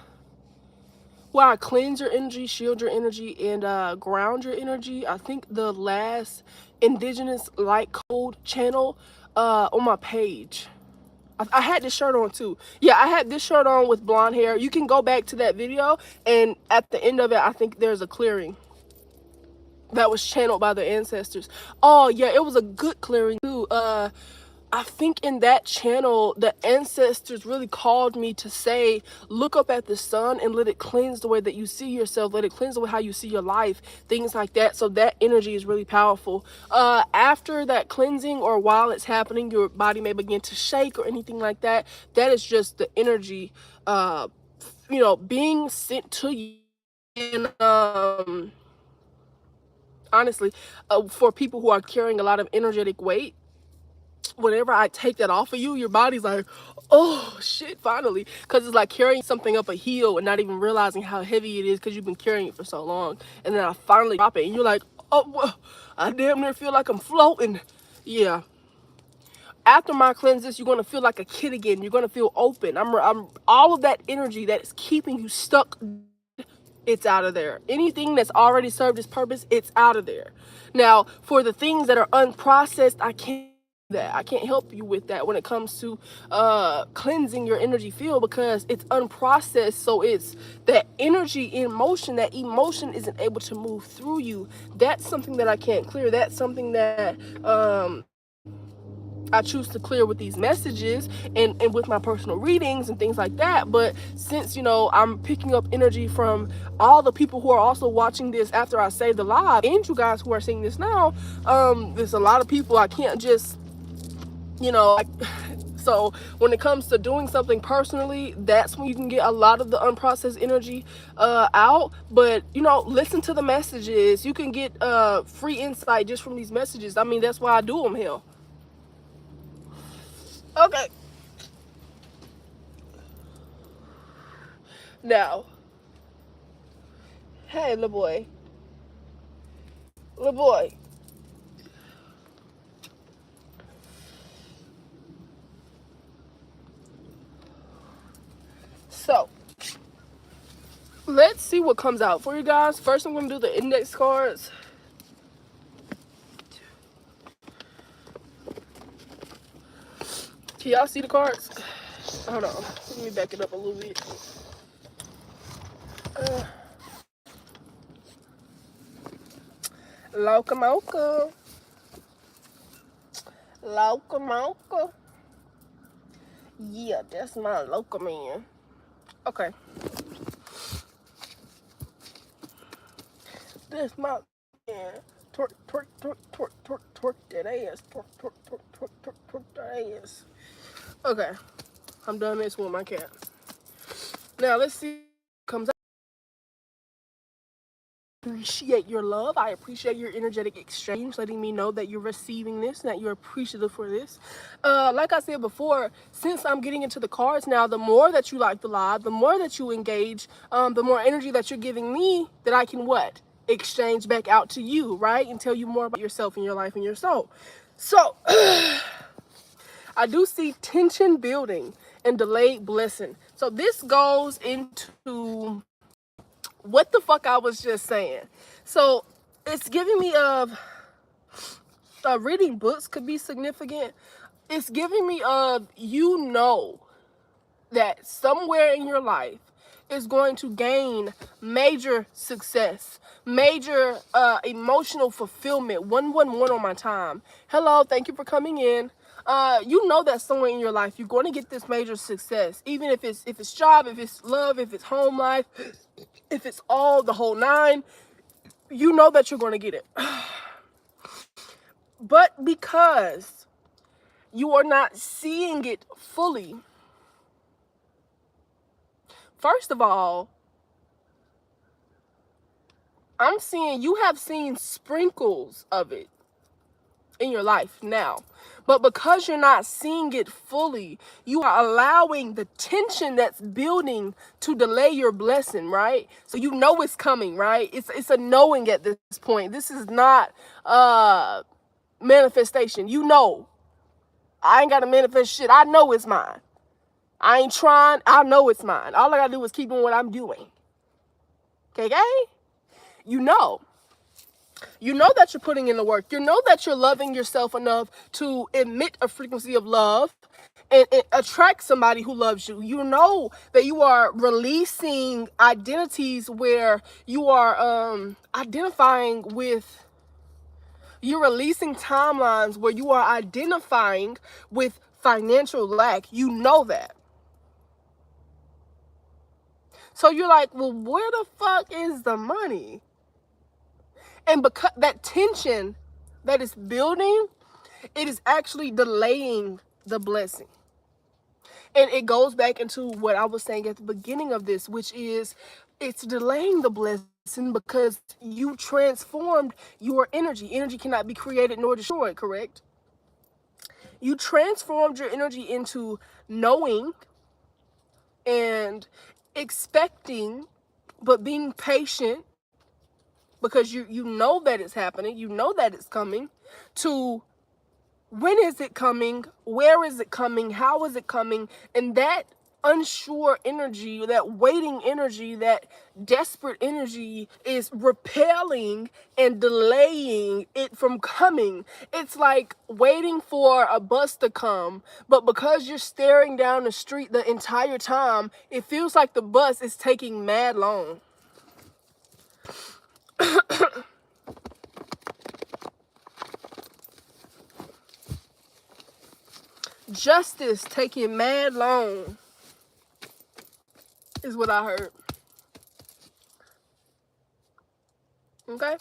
S1: where I cleanse your energy, shield your energy, and ground your energy. I think the last Indigenous Light Code channel on my page. I had this shirt on too. Yeah, I had this shirt on with blonde hair. You can go back to that video, and at the end of it, I think there's a clearing that was channeled by the ancestors. Oh yeah, it was a good clearing too. I think in that channel, the ancestors really called me to say, look up at the sun and let it cleanse the way that you see yourself. Let it cleanse the way how you see your life, things like that. So that energy is really powerful. After that cleansing or while it's happening, your body may begin to shake or anything like that. That is just the energy, being sent to you. And honestly, for people who are carrying a lot of energetic weight, whenever I take that off of you, your body's like, oh shit, finally. Because it's like carrying something up a hill and not even realizing how heavy it is because you've been carrying it for so long. And then I finally drop it and you're like, oh, well, I damn near feel like I'm floating. Yeah. After my cleanses, you're going to feel like a kid again. You're going to feel open. I'm all of that energy that is keeping you stuck, it's out of there. Anything that's already served its purpose, it's out of there. Now, for the things that are unprocessed, I can't help you with that when it comes to cleansing your energy field, because it's unprocessed. So it's that energy in motion, that emotion isn't able to move through you. That's something that I can't clear. That's something that I choose to clear with these messages and with my personal readings and things like that. But since, you know, I'm picking up energy from all the people who are also watching this after I say the live, and you guys who are seeing this now, there's a lot of people. I can't just, you know, so when it comes to doing something personally, that's when you can get a lot of the unprocessed energy out. But, you know, listen to the messages. You can get free insight just from these messages. I mean, that's why I do them, hell. Okay. Now, hey, little boy. Little boy. So, let's see what comes out for you guys. First, I'm going to do the index cards. Can y'all see the cards? Hold on. Let me back it up a little bit. Loca mocha. Loca mocha. Yeah, that's my local man. Okay. That's my man. Twerk, twerk, twerk, twerk, twerk, twerk that ass. Twerk, twerk, twerk, twerk, twerk, twerk that ass. Okay. I'm done this with my cat. Now, let's see what comes out. Appreciate your love. I appreciate your energetic exchange, letting me know that you're receiving this and that you're appreciative for this. Like I said before, since I'm getting into the cards now, the more that you like the live, the more that you engage, the more energy that you're giving me, that I can what? Exchange back out to you, right? And tell you more about yourself and your life and your soul. So, I do see tension building and delayed blessing. So this goes into what the fuck I was just saying. So it's giving me reading books could be significant. It's giving me you know that somewhere in your life is going to gain major success, major emotional fulfillment. 111 on my time. Hello, thank you for coming in. You know that somewhere in your life you're going to get this major success, even if it's job, if it's love, if it's home life, if it's all the whole nine. You know that you're going to get it. But because you are not seeing it fully, first of all, I'm seeing you have seen sprinkles of it in your life now. But because you're not seeing it fully, you are allowing the tension that's building to delay your blessing, right? So you know it's coming, right? It's a knowing at this point. This is not manifestation. You know. I ain't got to manifest shit. I know it's mine. I ain't trying. I know it's mine. All I got to do is keep doing what I'm doing. Okay? You know. You know that you're putting in the work. You know that you're loving yourself enough to emit a frequency of love and attract somebody who loves you. You know that you are releasing identities where you are identifying with, you're releasing timelines where you are identifying with financial lack. You know that. So you're like, well, where the fuck is the money? And because that tension that is building, it is actually delaying the blessing. And it goes back into what I was saying at the beginning of this, which is it's delaying the blessing because you transformed your energy. Energy cannot be created nor destroyed, correct? You transformed your energy into knowing and expecting, but being patient because you know that it's happening, you know that it's coming, to when is it coming, where is it coming, how is it coming, and that unsure energy, that waiting energy, that desperate energy is repelling and delaying it from coming. It's like waiting for a bus to come, but because you're staring down the street the entire time, it feels like the bus is taking mad long. Justice taking mad long is what I heard. Okay?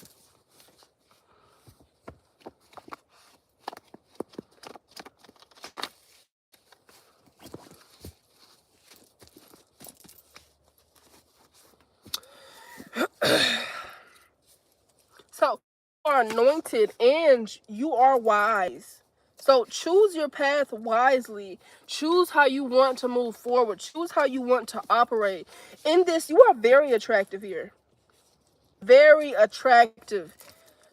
S1: So, you are anointed and you are wise. So, choose your path wisely. Choose how you want to move forward. Choose how you want to operate. In this, you are very attractive here. Very attractive.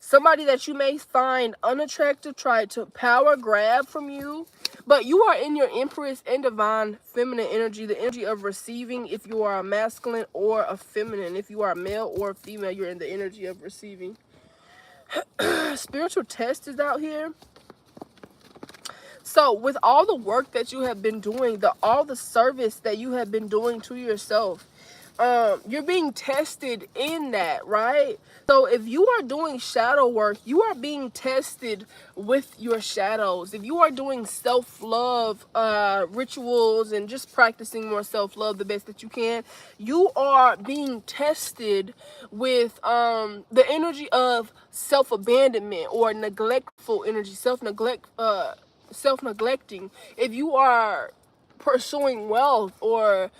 S1: Somebody that you may find unattractive tried to power grab from you, but you are in your Empress and Divine Feminine energy, the energy of receiving. If you are a masculine or a feminine, if you are a male or a female, you're in the energy of receiving. Spiritual test is out here. So with all the work that you have been doing, all the service that you have been doing to yourself, you're being tested in that, right? So if you are doing shadow work, you are being tested with your shadows. If you are doing self-love rituals and just practicing more self-love the best that you can, you are being tested with the energy of self-abandonment or neglectful energy, self-neglecting. If you are pursuing wealth or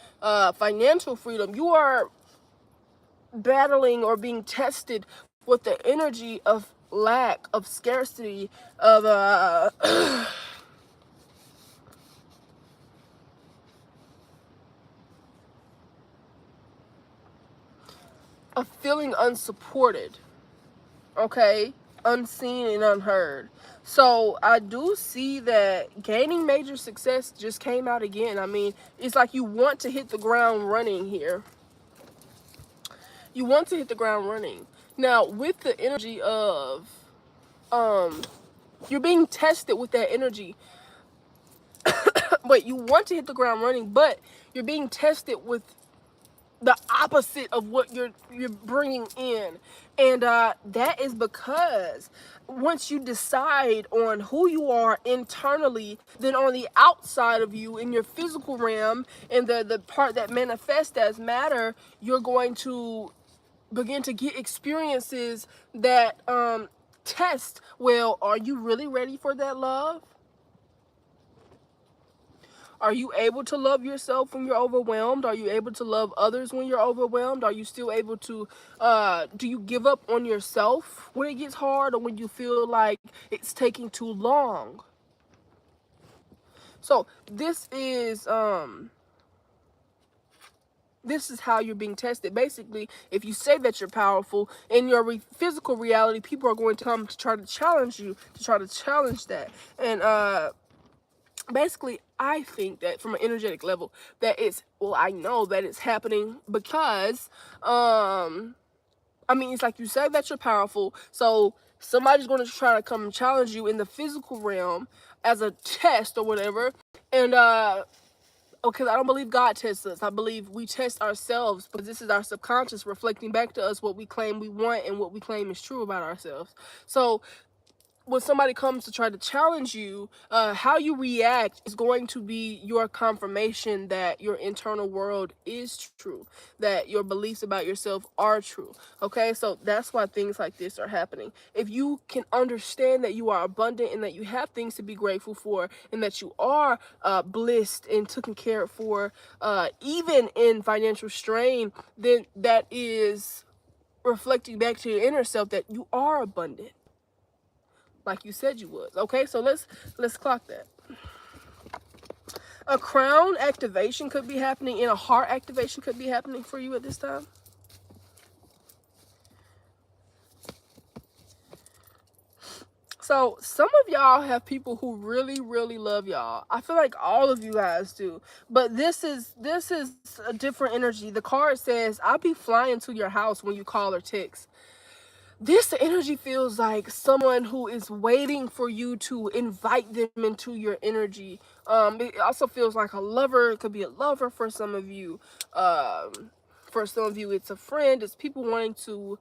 S1: financial freedom, you are battling or being tested with the energy of lack, of scarcity, of of feeling unsupported, okay, unseen and unheard. So I do see that gaining major success just came out again. I mean, it's like you want to hit the ground running here. You want to hit the ground running. Now, with the energy of, you're being tested with that energy. Wait, you want to hit the ground running, but you're being tested with the opposite of what you're bringing in. And that is because once you decide on who you are internally, then on the outside of you, in your physical realm, and the part that manifests as matter, you're going to begin to get experiences that test, well, are you really ready for that love? Are you able to love yourself when you're overwhelmed? Are you able to love others when you're overwhelmed? Are you still able to, do you give up on yourself when it gets hard or when you feel like it's taking too long? So this is how you're being tested. Basically, if you say that you're powerful, in your physical reality, people are going to come to try to challenge you, to try to challenge that. And basically, I think that from an energetic level, that it's, well, I know that it's happening because, I mean, it's like you say that you're powerful, so somebody's going to try to come and challenge you in the physical realm as a test or whatever. And okay, I don't believe God tests us. I believe we test ourselves, because this is our subconscious reflecting back to us what we claim we want and what we claim is true about ourselves. So when somebody comes to try to challenge you, how you react is going to be your confirmation that your internal world is true, that your beliefs about yourself are true. Okay, so that's why things like this are happening. If you can understand that you are abundant and that you have things to be grateful for, and that you are blissed and taken care of for, even in financial strain, then that is reflecting back to your inner self that you are abundant, like you said you would. Okay, so let's clock that. A crown activation could be happening, and a heart activation could be happening for you at this time. So some of y'all have people who really, really love y'all. I feel like all of you guys do. But this is a different energy. The card says, I'll be flying to your house when you call or text. This energy feels like someone who is waiting for you to invite them into your energy. It also feels like a lover. It could be a lover for some of you. For some of you, it's a friend. It's people wanting to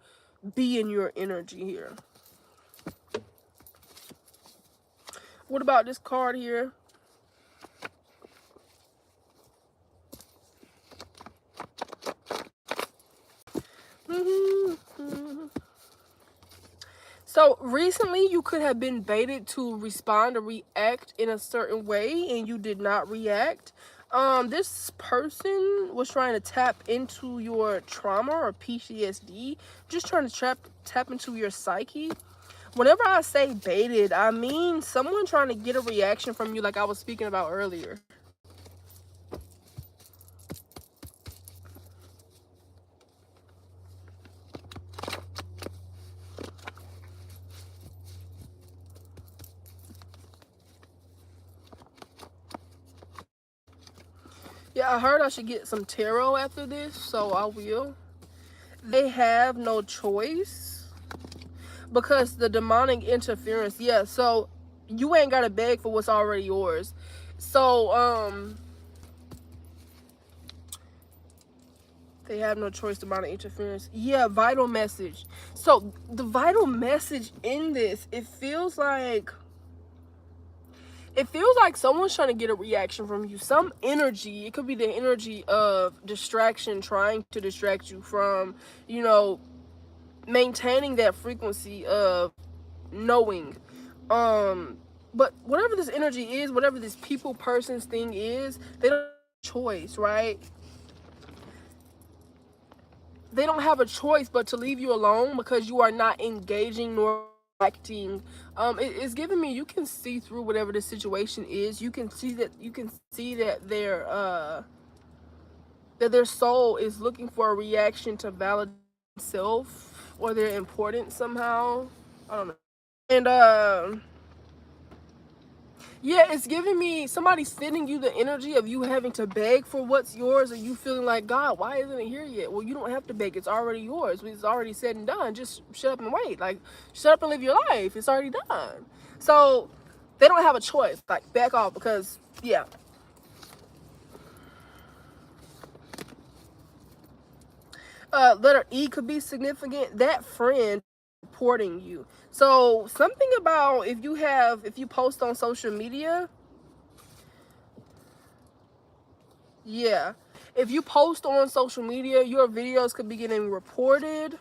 S1: be in your energy here. What about this card here? So recently you could have been baited to respond or react in a certain way and you did not react. This person was trying to tap into your trauma or PTSD, just trying to tap into your psyche. Whenever I say baited, I mean someone trying to get a reaction from you, like I was speaking about earlier. Yeah, I heard I should get some tarot after this, so I will. They have no choice because the demonic interference. Yeah, so you ain't gotta beg for what's already yours. So they have no choice, demonic interference. Yeah, vital message. So the vital message in this, it feels like someone's trying to get a reaction from you. Some energy, it could be the energy of distraction, trying to distract you from, maintaining that frequency of knowing. But whatever this energy is, whatever this people person's thing is, they don't have a choice, right? They don't have a choice but to leave you alone because you are not engaging nor acting. It's giving me, you can see through whatever the situation is. You can see that their soul is looking for a reaction to validate themselves or their importance somehow. I don't know. And yeah, it's giving me somebody sending you the energy of you having to beg for what's yours, or you feeling like, God, why isn't it here yet? Well, you don't have to beg. It's already yours. It's already said and done. Just shut up and wait. Like, shut up and live your life. It's already done. So they don't have a choice. Like, back off because, yeah. Letter E could be significant. That friend supporting you. So something about if you post on social media, yeah. If you post on social media, your videos could be getting reported.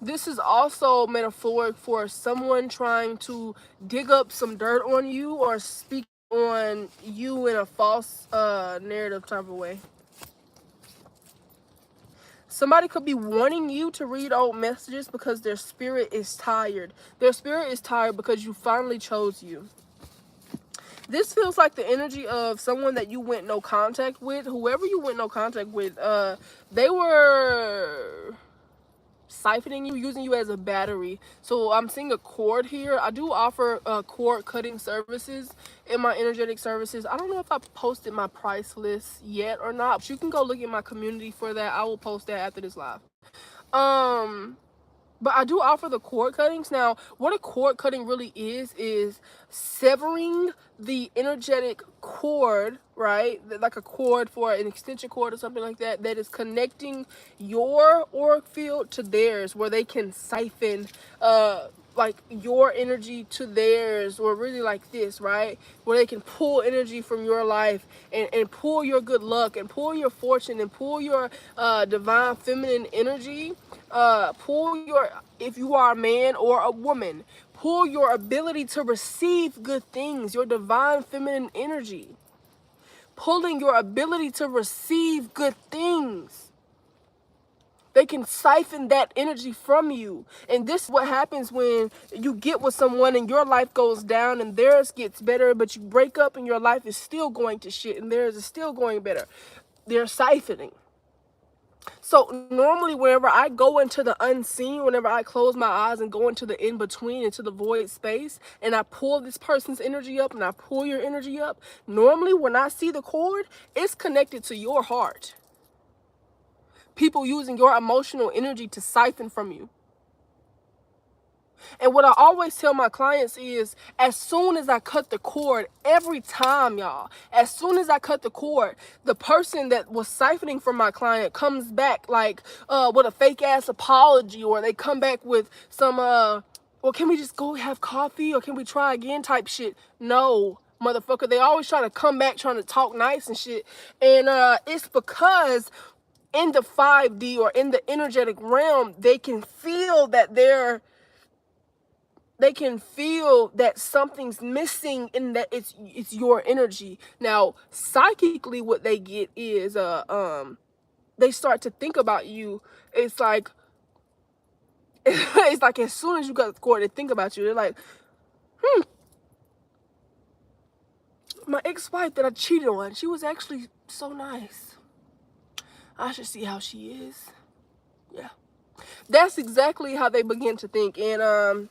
S1: This is also metaphoric for someone trying to dig up some dirt on you or speak on you in a false narrative type of way. Somebody could be wanting you to read old messages because their spirit is tired. Their spirit is tired because you finally chose you. This feels like the energy of someone that you went no contact with. Whoever you went no contact with, they were siphoning you, using you as a battery. So I'm seeing a cord here. I do offer cord cutting services in my energetic services. I don't know if I posted my price list yet or not, but you can go look at my community for that. I will post that after this live. But I do offer the cord cuttings. Now, what a cord cutting really is severing the energetic cord, right? Like a cord for an extension cord or something like that, that is connecting your auric field to theirs, where they can siphon like your energy to theirs, or really like this, right? Where they can pull energy from your life and pull your good luck and pull your fortune and pull your divine feminine energy, pull your, if you are a man or a woman, pull your ability to receive good things, your divine feminine energy, pulling your ability to receive good things. They can siphon that energy from you. And this is what happens when you get with someone and your life goes down and theirs gets better, but you break up and your life is still going to shit and theirs is still going better. They're siphoning. So normally whenever I go into the unseen, whenever I close my eyes and go into the in-between, into the void space, and I pull this person's energy up and I pull your energy up, normally when I see the cord, it's connected to your heart. People using your emotional energy to siphon from you. And what I always tell my clients is, as soon as I cut the cord, every time, y'all, as soon as I cut the cord, the person that was siphoning from my client comes back like with a fake ass apology, or they come back with some well, can we just go have coffee, or can we try again type shit. No, motherfucker, they always try to come back trying to talk nice and shit. And it's because in the 5D or in the energetic realm, they can feel that they're they can feel that something's missing in that it's your energy. Now, psychically, what they get is they start to think about you. It's like it's like as soon as you got the cord, they think about you. They're like, my ex-wife that I cheated on, she was actually so nice. I should see how she is. Yeah. That's exactly how they begin to think. And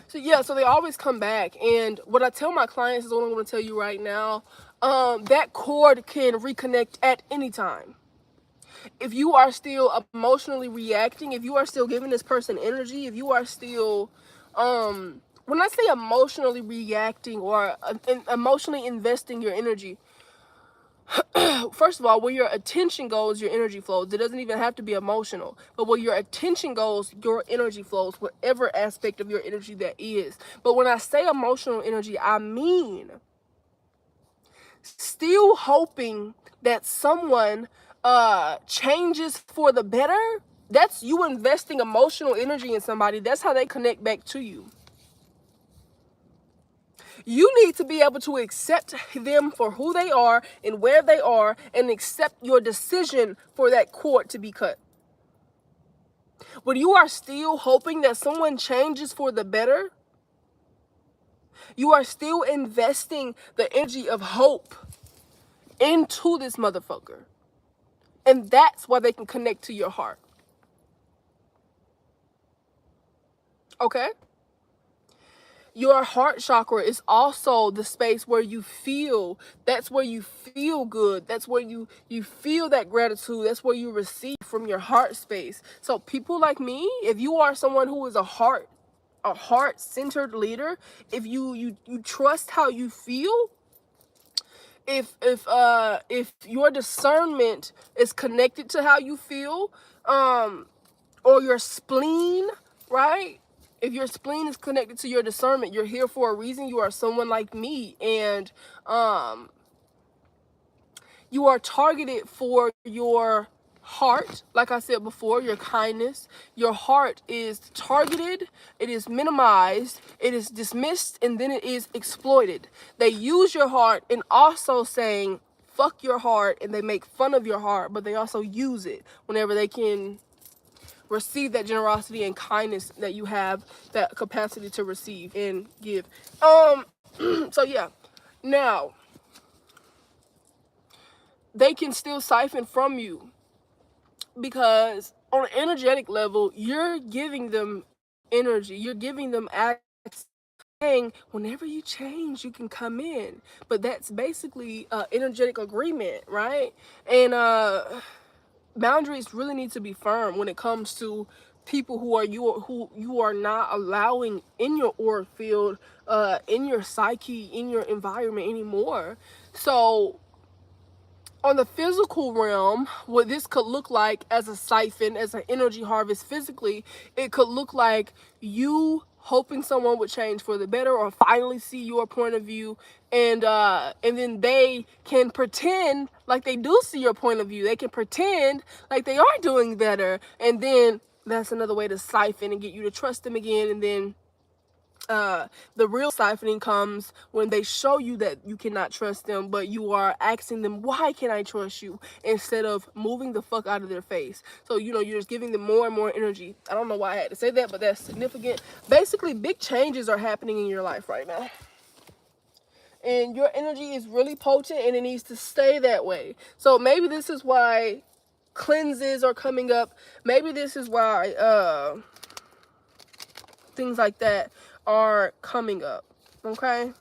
S1: so yeah, so they always come back. And what I tell my clients is what I'm going to tell you right now. That cord can reconnect at any time. If you are still emotionally reacting, if you are still giving this person energy, if you are still, when I say emotionally reacting or emotionally investing your energy, first of all, where your attention goes, your energy flows. It doesn't even have to be emotional, but where your attention goes, your energy flows, whatever aspect of your energy that is. But when I say emotional energy, I mean still hoping that someone changes for the better. That's you investing emotional energy in somebody. That's how they connect back to you. You need to be able to accept them for who they are and where they are, and accept your decision for that cord to be cut. When you are still hoping that someone changes for the better, you are still investing the energy of hope into this motherfucker. And that's why they can connect to your heart. Okay? Your heart chakra is also the space where you feel. That's where you feel good. That's where you feel that gratitude. That's where you receive from your heart space. So people like me, if you are someone who is a heart-centered leader, if you trust how you feel, if your discernment is connected to how you feel, or your spleen, right? If your spleen is connected to your discernment, you're here for a reason. You are someone like me, and you are targeted for your heart. Like I said before, your kindness. Your heart is targeted, it is minimized, it is dismissed, and then it is exploited. They use your heart and also saying fuck your heart, and they make fun of your heart, but they also use it whenever they can receive that generosity and kindness that you have that capacity to receive and give. So yeah, now they can still siphon from you, because on an energetic level, you're giving them energy, you're giving them access, saying whenever you change you can come in. But that's basically energetic agreement, right? And boundaries really need to be firm when it comes to people who you are not allowing in your aura field, in your psyche, in your environment anymore. So on the physical realm, what this could look like as a siphon, as an energy harvest physically, it could look like you hoping someone would change for the better or finally see your point of view, and then they can pretend like they do see your point of view. They can pretend like they are doing better, and then that's another way to siphon and get you to trust them again. And then the real siphoning comes when they show you that you cannot trust them, but you are asking them, why can I trust you? Instead of moving the fuck out of their face. So, you're just giving them more and more energy. I don't know why I had to say that, but that's significant. Basically, big changes are happening in your life right now. And your energy is really potent, and it needs to stay that way. So maybe this is why cleanses are coming up. Maybe this is why things like that are coming up. Okay,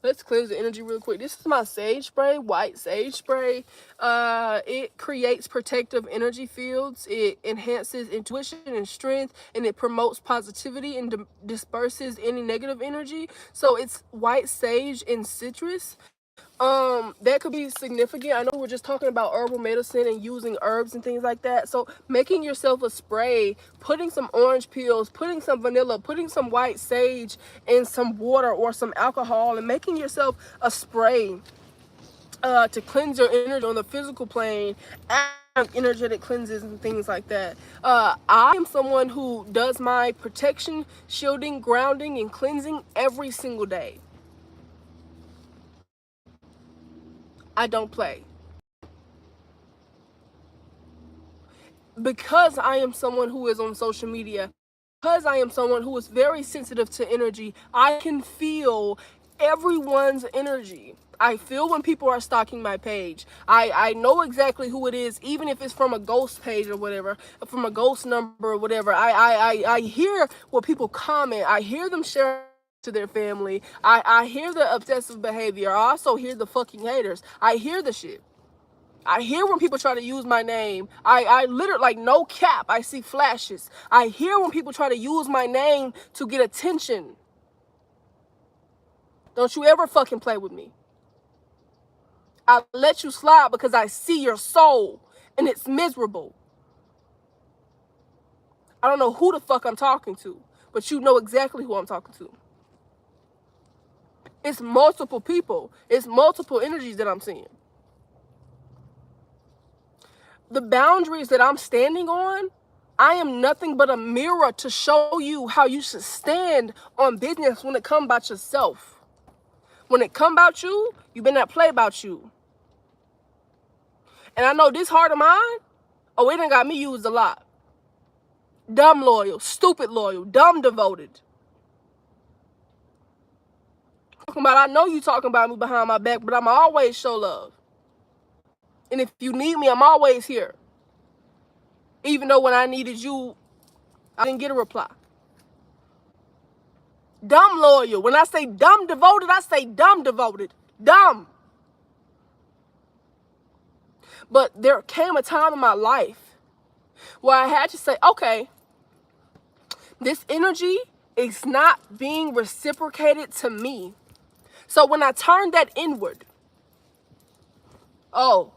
S1: let's cleanse the energy real quick. This is my sage spray, white sage spray. It creates protective energy fields, it enhances intuition and strength, and it promotes positivity and disperses any negative energy. So it's white sage and citrus. That could be significant. I know we're just talking about herbal medicine and using herbs and things like that. So making yourself a spray, putting some orange peels, putting some vanilla, putting some white sage in some water or some alcohol, and making yourself a spray to cleanse your energy on the physical plane energetic cleanses and things like that. I am someone who does my protection, shielding, grounding, and cleansing every single day. I don't play. Because I am someone who is on social media, because I am someone who is very sensitive to energy, I can feel everyone's energy. I feel when people are stalking my page. I know exactly who it is, even if it's from a ghost page or whatever, from a ghost number or whatever. I hear what people comment. I hear them share to their family. I hear the obsessive behavior. I also hear the fucking haters. I hear the shit. I hear when people try to use my name. I literally, like, no cap, I see flashes. I hear when people try to use my name to get attention. Don't you ever fucking play with me. I let you slide because I see your soul and it's miserable. I don't know who the fuck I'm talking to, but you know exactly who I'm talking to. It's multiple people. It's multiple energies that I'm seeing. The boundaries that I'm standing on, I am nothing but a mirror to show you how you should stand on business when it come about yourself. When it come about you, you better not play about you. And I know this heart of mine, oh, it done got me used a lot. Dumb loyal, stupid loyal, dumb devoted. Talking about, I know you talking about me behind my back, but I'm always show love. And if you need me, I'm always here. Even though when I needed you, I didn't get a reply. Dumb loyal. When I say dumb devoted, I say dumb devoted. Dumb. But there came a time in my life where I had to say, okay, this energy is not being reciprocated to me. So when I turned that inward, oh,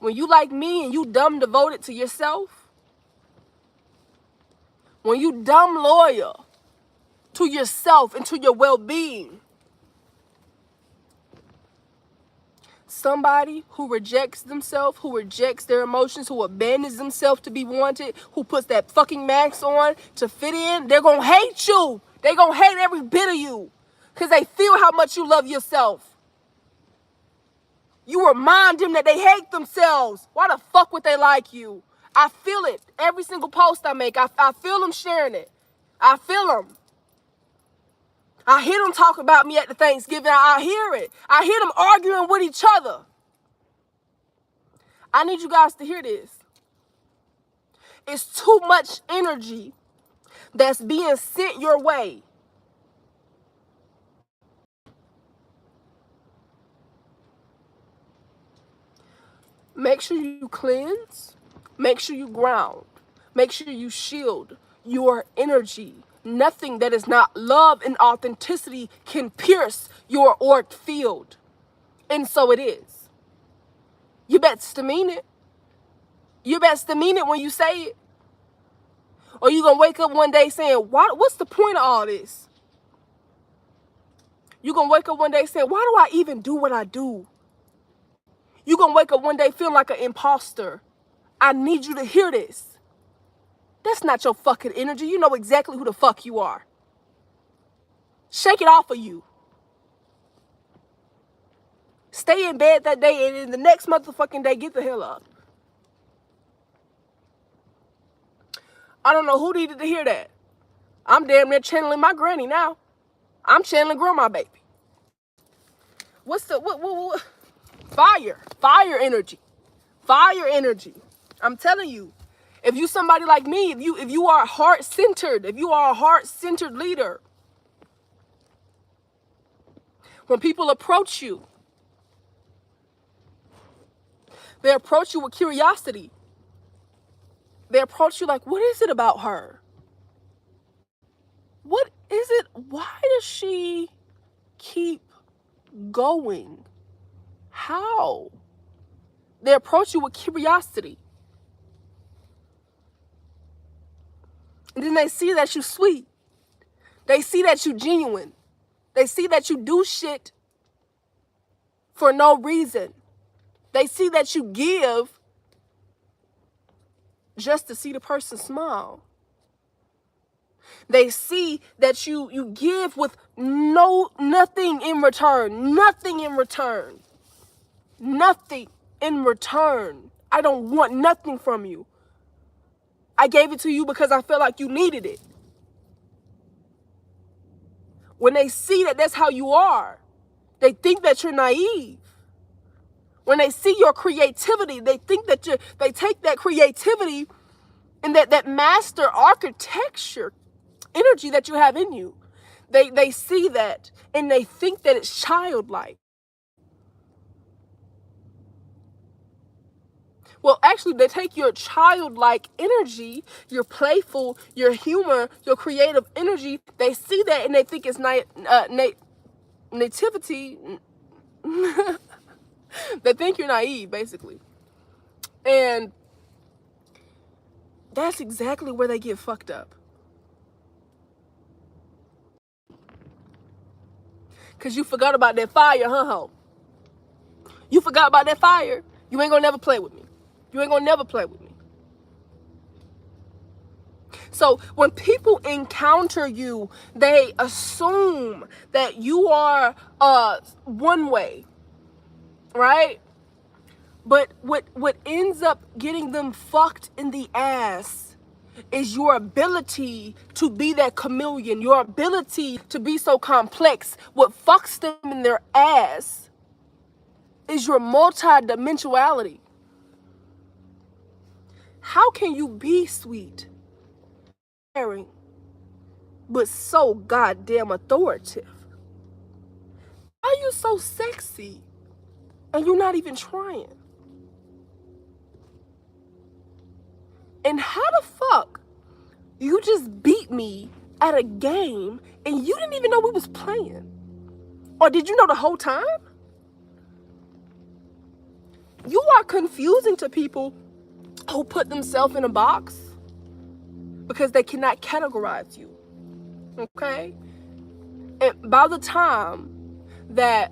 S1: when you like me and you dumb devoted to yourself, when you dumb loyal to yourself and to your well-being, somebody who rejects themselves, who rejects their emotions, who abandons themselves to be wanted, who puts that fucking mask on to fit in, they're gonna hate you. They're gonna hate every bit of you because they feel how much you love yourself. You remind them that they hate themselves. Why the fuck would they like you? I feel it. Every single post I make, I feel them sharing it. I feel them. I hear them talk about me at the Thanksgiving. I hear it. I hear them arguing with each other. I need you guys to hear this. It's too much energy that's being sent your way. Make sure you cleanse. Make sure you ground. Make sure you shield your energy. Nothing that is not love and authenticity can pierce your auric field. And so it is. You best to mean it. You best to mean it when you say it. Or you gonna wake up one day saying, what's the point of all this? You gonna wake up one day saying, why do I even do what I do? You gonna wake up one day feeling like an imposter. I need you to hear this. That's not your fucking energy. You know exactly who the fuck you are. Shake it off of you. Stay in bed that day and then the next motherfucking day, get the hell up. I don't know who needed to hear that. I'm damn near channeling my granny now. I'm channeling grandma baby. What's the, what? Fire energy. Fire energy. I'm telling you. If you somebody like me, if you are heart-centered, if you are a heart-centered leader, when people approach you, they approach you with curiosity. They approach you like, what is it about her? What is it? Why does she keep going? How? They approach you with curiosity. And then they see that you're sweet. They see that you're genuine. They see that you do shit for no reason. They see that you give just to see the person smile. They see that you give with nothing in return. Nothing in return. Nothing in return. I don't want nothing from you. I gave it to you because I felt like you needed it. When they see that that's how you are, they think that you're naive. When they see your creativity, they think that they take that creativity and that master architecture energy that you have in you. They see that and they think that it's childlike. Well, actually, they take your childlike energy, your playful, your humor, your creative energy. They see that and they think it's nativity. They think you're naive, basically. And that's exactly where they get fucked up. Because you forgot about that fire, ho. You forgot about that fire. You ain't gonna never play with me. You ain't gonna never play with me. So when people encounter you, they assume that you are one way, right? But what ends up getting them fucked in the ass is your ability to be that chameleon, your ability to be so complex. What fucks them in their ass is your multi-dimensionality. How can you be sweet, caring, but so goddamn authoritative? Why are you so sexy and you're not even trying? And how the fuck you just beat me at a game and you didn't even know we was playing? Or did you know the whole time? You are confusing to people who put themselves in a box because they cannot categorize you. Okay? And by the time that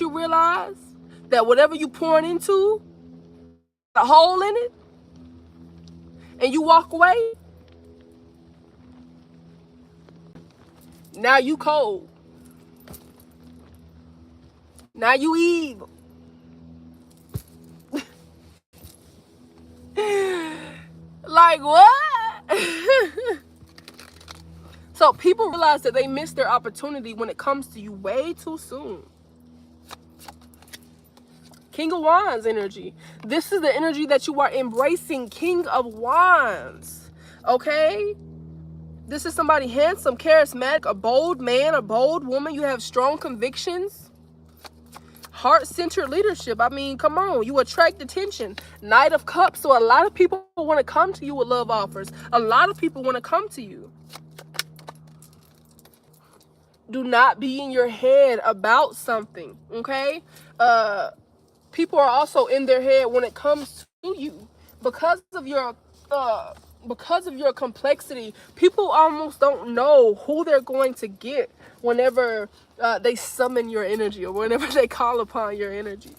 S1: you realize that whatever you pouring into, a hole in it, and you walk away, now you cold. Now you evil. Like what? So people realize that they miss their opportunity when it comes to you way too soon. King of Wands energy. This is the energy that you are embracing. King of Wands. Okay? This is somebody handsome, charismatic, a bold man, a bold woman. You have strong convictions. Heart-centered leadership. I mean, come on. You attract attention. Knight of Cups. So a lot of people want to come to you with love offers. A lot of people want to come to you. Do not be in your head about something. Okay? People are also in their head when it comes to you because of your complexity. People almost don't know who they're going to get whenever they summon your energy or whenever they call upon your energy.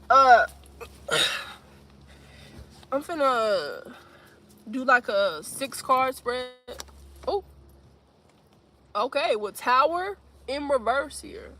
S1: I'm finna do like a 6-card spread. Oh, okay, with Tower in reverse here.